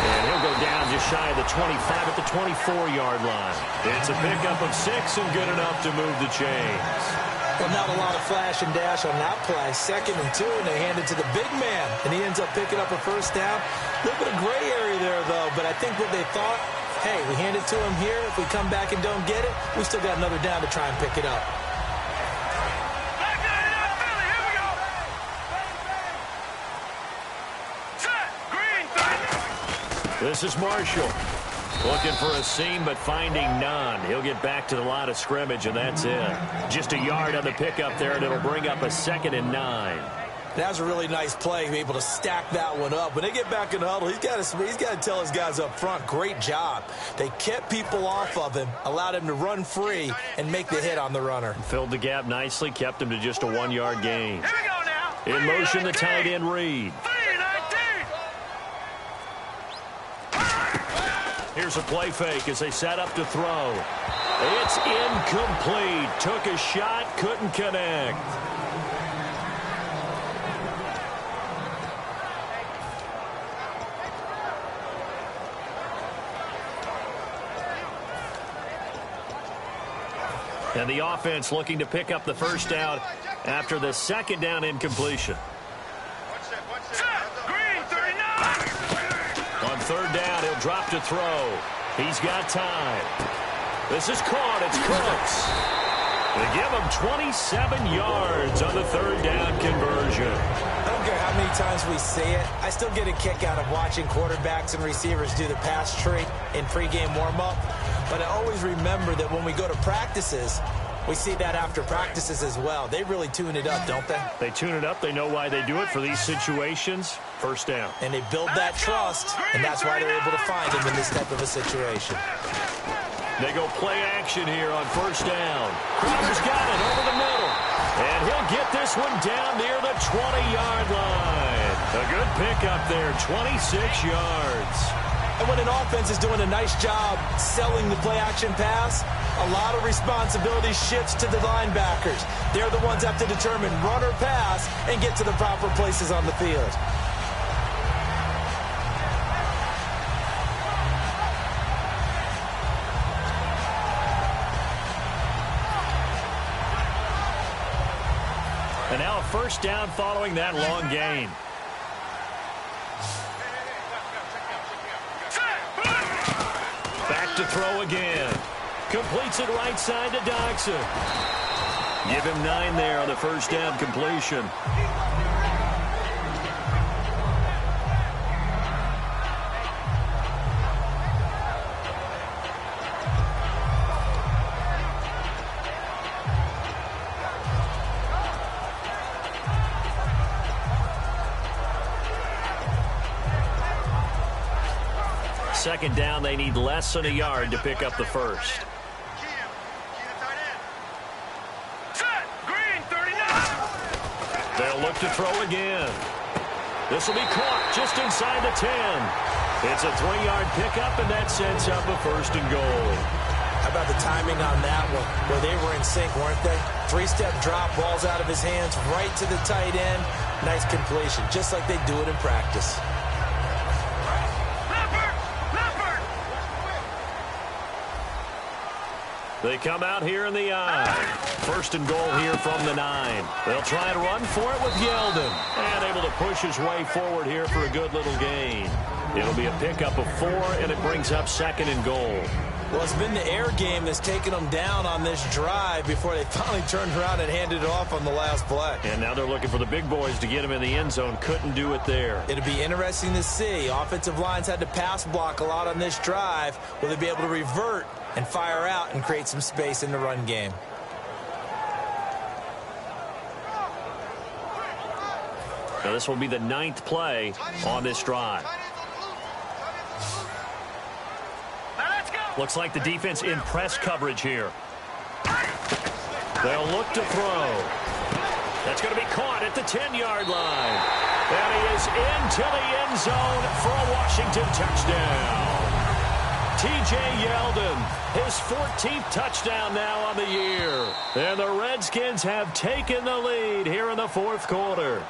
And he'll go down just shy of the 25 at the 24-yard line. It's a pickup of 6 and good enough to move the chains. Well, not a lot of flash and dash on that play. 2nd and 2, and they hand it to the big man. And he ends up picking up a 1st down. A little bit of gray area there, though. But I think what they thought, hey, we hand it to him here. If we come back and don't get it, we still got another down to try and pick it up. This is Marshall. Looking for a seam, but finding none. He'll get back to the line of scrimmage, and that's it. Just a yard on the pickup there, and it'll bring up a 2nd and 9. That was a really nice play, to be able to stack that one up. When they get back in the huddle, he's got to tell his guys up front, great job. They kept people off of him, allowed him to run free, and make the hit on the runner. Filled the gap nicely, kept him to just a 1-yard gain. Here we go now. In motion, the tight end Reed. Here's a play fake as they set up to throw. It's incomplete. Took a shot, couldn't connect. And the offense looking to pick up the 1st down after the 2nd down incompletion. On 3rd down, he'll drop to throw. He's got time. This is caught. It's Cooks. They give him 27 yards on the 3rd down conversion. I don't care how many times we see it. I still get a kick out of watching quarterbacks and receivers do the pass tree in pregame warm-up. But I always remember that when we go to practices, we see that after practices as well. They really tune it up, don't they? They tune it up. They know why they do it for these situations. 1st down. And they build that trust, and that's why they're able to find him in this type of a situation. They go play action here on 1st down. Crowder's got it over the middle. And he'll get this one down near the 20-yard line. A good pickup there, 26 yards. And when an offense is doing a nice job selling the play-action pass, a lot of responsibility shifts to the linebackers. They're the ones that have to determine run or pass and get to the proper places on the field. And now a 1st down following that long gain. Back to throw again. Completes it right side to Doxson. Give him 9 there on the 1st down completion. Second down, they need less than a yard to pick up the 1st. They'll look to throw again. This will be caught just inside the 10. It's a 3-yard pickup, and that sets up a 1st and goal. How about the timing on that one, where they were in sync, weren't they? 3-step drop, ball's out of his hands, right to the tight end. Nice completion, just like they do it in practice. They come out here in the I. First and goal here from the 9. They'll try and run for it with Yeldon. And able to push his way forward here for a good little gain. It'll be a pickup of 4, and it brings up second and goal. Well, it's been the air game that's taken them down on this drive before they finally turned around and handed it off on the last play. And now they're looking for the big boys to get him in the end zone. Couldn't do it there. It'll be interesting to see. Offensive lines had to pass block a lot on this drive. Will they be able to revert and fire out and create some space in the run game? Now this will be the 9th play on this drive. Looks like the defense in press coverage here. They'll look to throw. That's going to be caught at the 10-yard line. And he is into the end zone for a Washington touchdown. T.J. Yeldon, his 14th touchdown now on the year. And the Redskins have taken the lead here in the 4th quarter.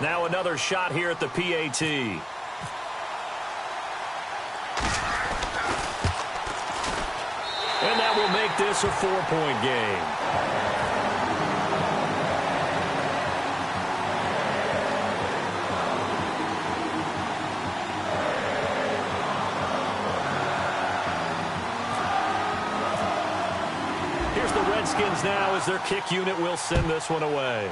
Now another shot here at the PAT. And that will make this a 4-point game. Here's the Redskins now as their kick unit will send this one away.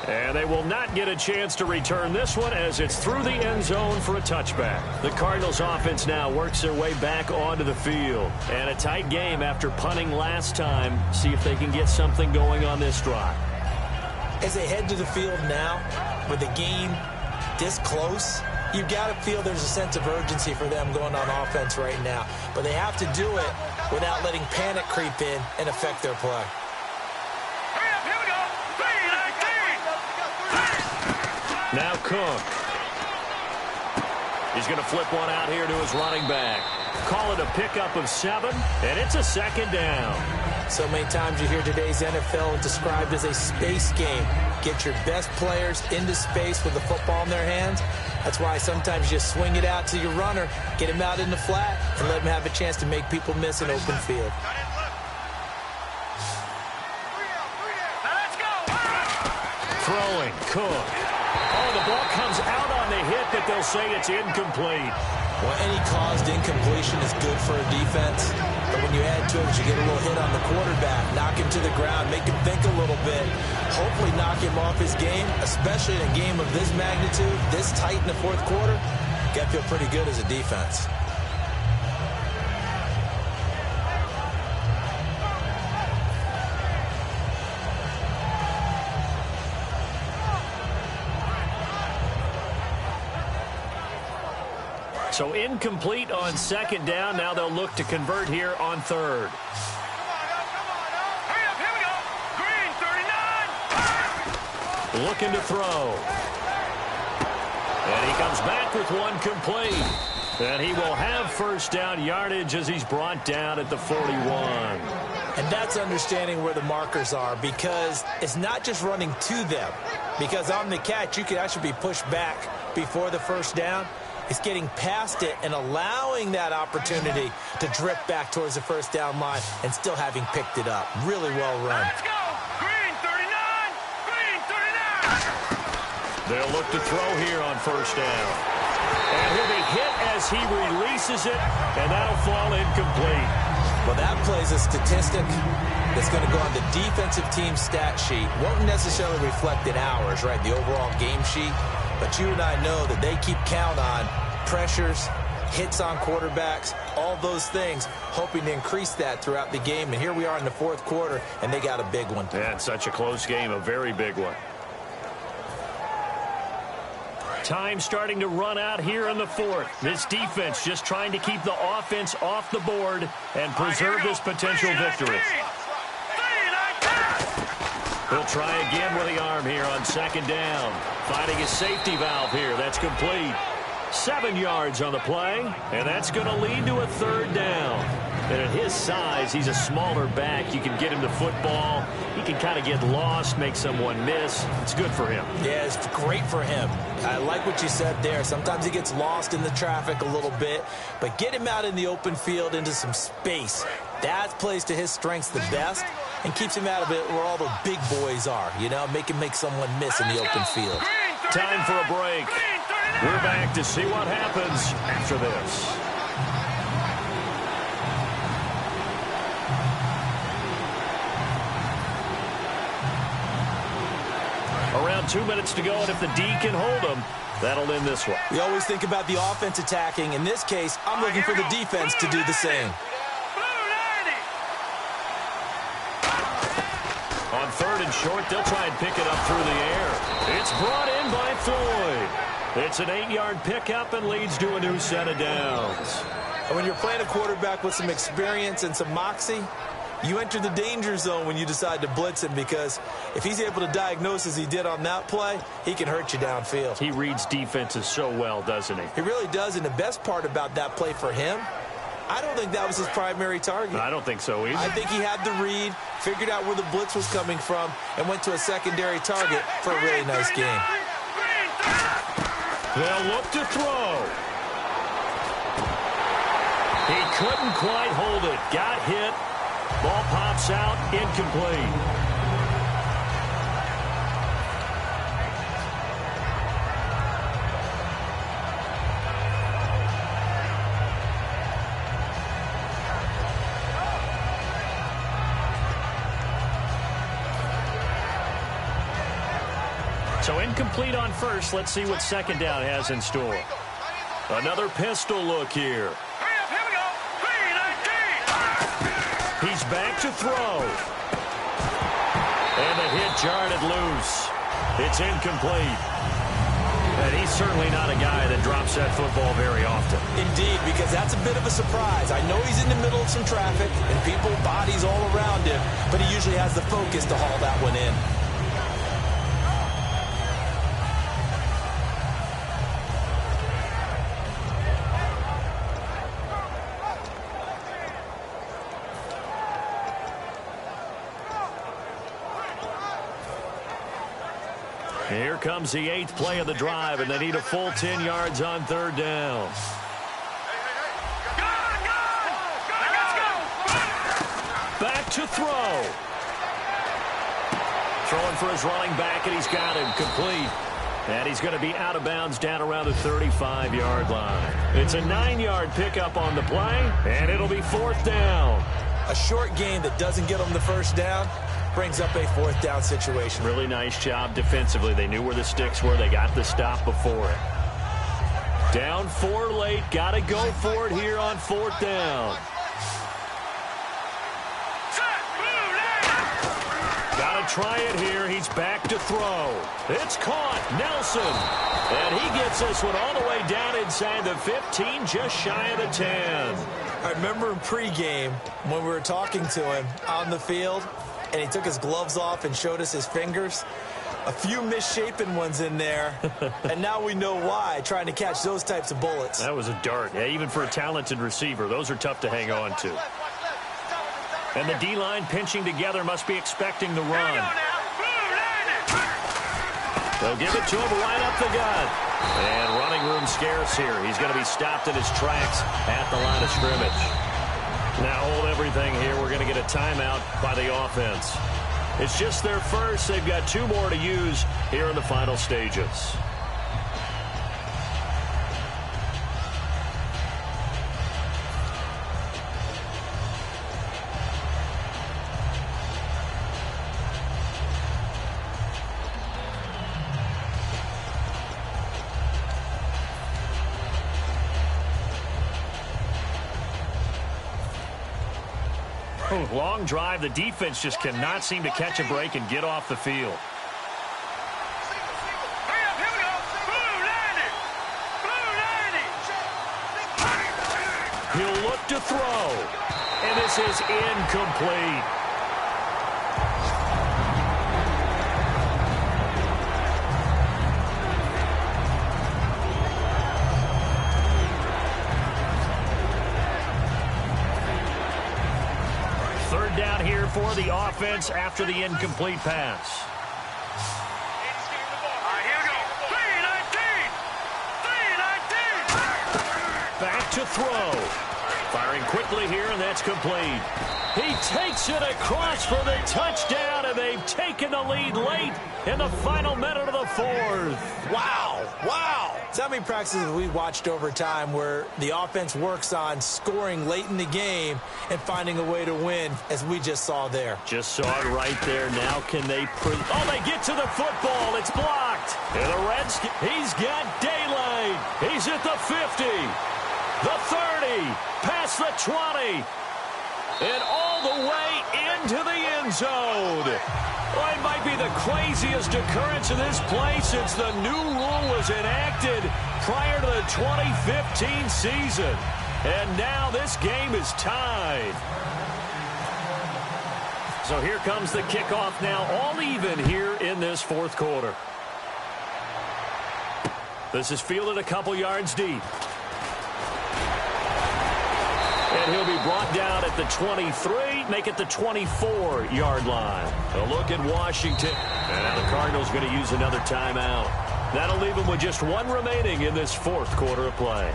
And they will not get a chance to return this one as it's through the end zone for a touchback. The Cardinals offense now works their way back onto the field. And a tight game after punting last time. See if they can get something going on this drive. As they head to the field now, with the game this close, you've got to feel there's a sense of urgency for them going on offense right now. But they have to do it without letting panic creep in and affect their play. Now Cook. He's going to flip one out here to his running back. Call it a pickup of 7, and it's a second down. So many times you hear today's NFL described as a space game. Get your best players into space with the football in their hands. That's why sometimes you swing it out to your runner, get him out in the flat, and let him have a chance to make people miss an open field. Throwing, Cook. Oh, the ball comes out on the hit, but they'll say it's incomplete. Well, any caused incompletion is good for a defense. But when you add to it, you get a little hit on the quarterback, knock him to the ground, make him think a little bit, hopefully knock him off his game, especially in a game of this magnitude, this tight in the 4th quarter. Got to feel pretty good as a defense. So incomplete on second down. Now they'll look to convert here on 3rd. Hurry up, here we go. Green, 39. Looking to throw. And he comes back with one complete. And he will have first down yardage as he's brought down at the 41. And that's understanding where the markers are, because it's not just running to them. Because on the catch, you could actually be pushed back before the first down. It's getting past it and allowing that opportunity to drift back towards the first down line and still having picked it up. Really well run. Let's go. Green, 39. Green, 39. They'll look to throw here on first down. And he'll be hit as he releases it, and that'll fall incomplete. Well, that plays a statistic that's going to go on the defensive team stat sheet. Won't necessarily reflect in ours, right, the overall game sheet. But you and I know that they keep count on pressures, hits on quarterbacks, all those things, hoping to increase that throughout the game. And here we are in the 4th quarter, and they got a big one. Yeah, it's such a close game, a very big one. Time starting to run out here in the 4th. This defense just trying to keep the offense off the board and preserve this potential victory. He'll try again with the arm here on second down. Finding his safety valve here. That's complete. 7 yards on the play, and that's going to lead to a 3rd down. And it at his size, he's a smaller back. You can get him the football. He can kind of get lost, make someone miss. It's good for him. Yeah, it's great for him. I like what you said there. Sometimes he gets lost in the traffic a little bit, but get him out in the open field into some space. That plays to his strengths the best and keeps him out of it where all the big boys are, you know, make someone miss in the open field. Time for a break. We're back to see what happens after this. Around 2 minutes to go, and if the D can hold them, that'll end this one. We always think about the offense attacking. In this case, I'm looking for the defense to do the same. On 3rd and short, they'll try and pick it up through the air. It's brought in by Floyd. It's an 8-yard pickup and leads to a new set of downs. And when you're playing a quarterback with some experience and some moxie, you enter the danger zone when you decide to blitz him, because if he's able to diagnose as he did on that play, he can hurt you downfield. He reads defenses so well, doesn't he? He really does, and the best part about that play for him, I don't think that was his primary target. I don't think so either. I think he had the read, figured out where the blitz was coming from, and went to a secondary target for a really nice game. They'll look to throw. He couldn't quite hold it. Got hit. Ball pops out, incomplete. So incomplete on first. Let's see what second down has in store. Another pistol look here. He's back to throw. And the hit jarred it loose. It's incomplete. And he's certainly not a guy that drops that football very often. Indeed, because that's a bit of a surprise. I know he's in the middle of some traffic and people, bodies all around him, but he usually has the focus to haul that one in. Here comes the 8th play of the drive, and they need a full 10 yards on 3rd down. Back to throw. Throwing for his running back, and he's got him complete. And he's going to be out of bounds down around the 35-yard line. It's a 9-yard pickup on the play, and it'll be 4th down. A short game that doesn't get him the first down brings up a 4th down situation. Really nice job defensively. They knew where the sticks were. They got the stop before it. Down 4 late. Got to go for it here on 4th down. Got to try it here. He's back to throw. It's caught. Nelson. And he gets this one all the way down inside the 15, just shy of the 10. I remember in pregame when we were talking to him on the field, and he took his gloves off and showed us his fingers. A few misshapen ones in there, and now we know why, trying to catch those types of bullets. That was a dart. Yeah, even for a talented receiver, those are tough to hang on to. And the D-line pinching together must be expecting the run. They'll give it to him right up the gut. And running room scarce here. He's going to be stopped in his tracks at the line of scrimmage. Now hold everything here. We're going to get a timeout by the offense. It's just their first. They've got 2 more to use here in the final stages. Long drive. The defense just cannot seem to catch a break and get off the field. He'll look to throw. And this is incomplete. third down here for the offense after the incomplete pass. Here we go. 3-19. Back to throw. Firing quickly here, and that's complete. He takes it across for the touchdown, and they've taken the lead late in the final minute of the fourth. Wow. Wow. So how many practices have we watched over time where the offense works on scoring late in the game and finding a way to win, as we just saw there? Just saw it right there. Now can they they get to the football. It's blocked. And the Redskins, he's got daylight. He's at the 50, the 30, past the 20, and all the way into the end zone. Well, it might be the craziest occurrence of this play since the new rule was enacted prior to the 2015 season. And now this game is tied. So here comes the kickoff now, all even here in this fourth quarter. This is fielded a couple yards deep. And he'll be brought down at the 23, make it the 24-yard line. A look at Washington. And now the Cardinals going to use another timeout. That'll leave them with just one remaining in this fourth quarter of play.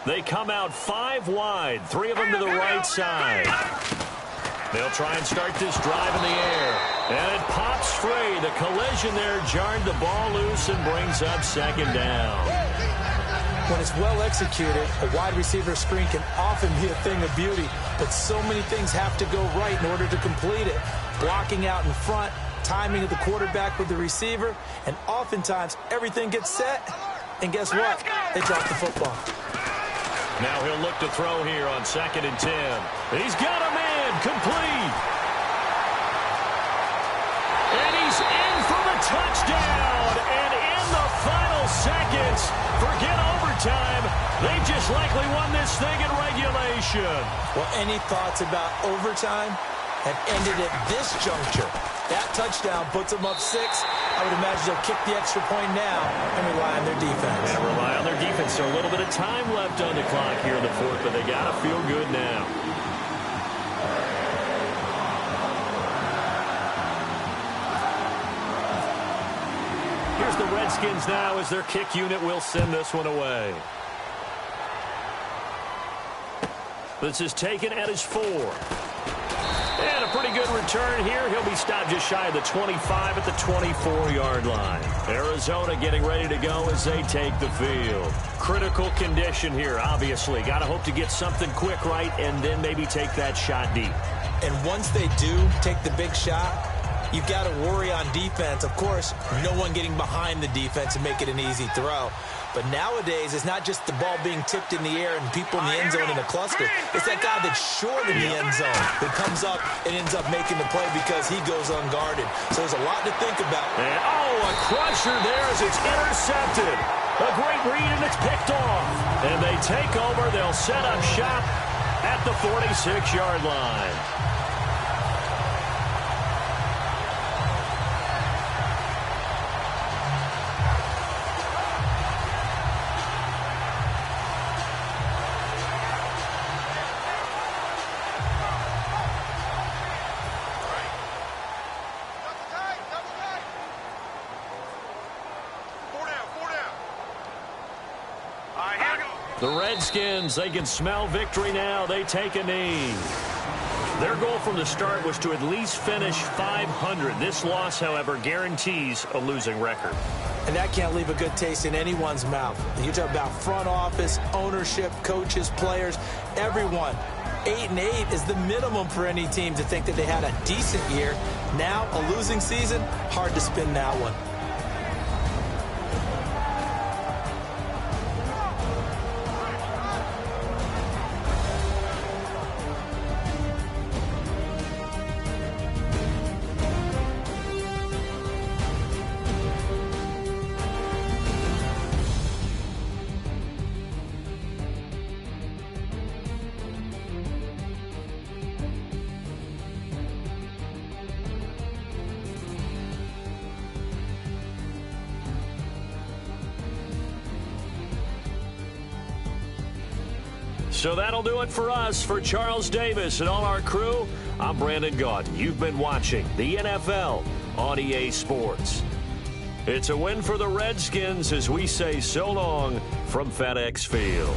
They come out 5 wide, 3 of them to the right side. They'll try and start this drive in the air. And it pops free. The collision there jarred the ball loose and brings up second down. When it's well executed, a wide receiver screen can often be a thing of beauty, but so many things have to go right in order to complete it. Blocking out in front, timing of the quarterback with the receiver, and oftentimes everything gets set, and guess what? They drop the football. Now he'll look to throw here on 2nd and 10. He's got a man complete. And he's in for the touchdown. And in the final seconds, forget overtime. They just likely won this thing in regulation. Well, any thoughts about overtime have ended at this juncture. That touchdown puts them up 6. I would imagine they'll kick the extra point now and rely on their defense. And rely on their defense. So a little bit of time left on the clock here in the fourth, but they got to feel good now. Here's the Redskins now as their kick unit will send this one away. This is taken at his 4. And a pretty good return here. He'll be stopped just shy of the 25 at the 24-yard line. Arizona getting ready to go as they take the field. Critical condition here, obviously. Got to hope to get something quick right and then maybe take that shot deep. And once they do take the big shot, you've got to worry on defense. Of course, no one getting behind the defense and make it an easy throw. But nowadays, it's not just the ball being tipped in the air and people in the end zone in a cluster. It's that guy that's short in the end zone that comes up and ends up making the play because he goes unguarded. So there's a lot to think about. And, a crusher there as it's intercepted. A great read, and it's picked off. And they take over. They'll set up shop at the 46-yard line. The Redskins, they can smell victory now. They take a knee. Their goal from the start was to at least finish 500. This loss, however, guarantees a losing record. And that can't leave a good taste in anyone's mouth. You talk about front office, ownership, coaches, players, everyone. 8-8 is the minimum for any team to think that they had a decent year. Now, a losing season, hard to spin that one. So that'll do it for us. For Charles Davis and all our crew, I'm Brandon Gaudin. You've been watching the NFL on EA Sports. It's a win for the Redskins as we say so long from FedEx Field.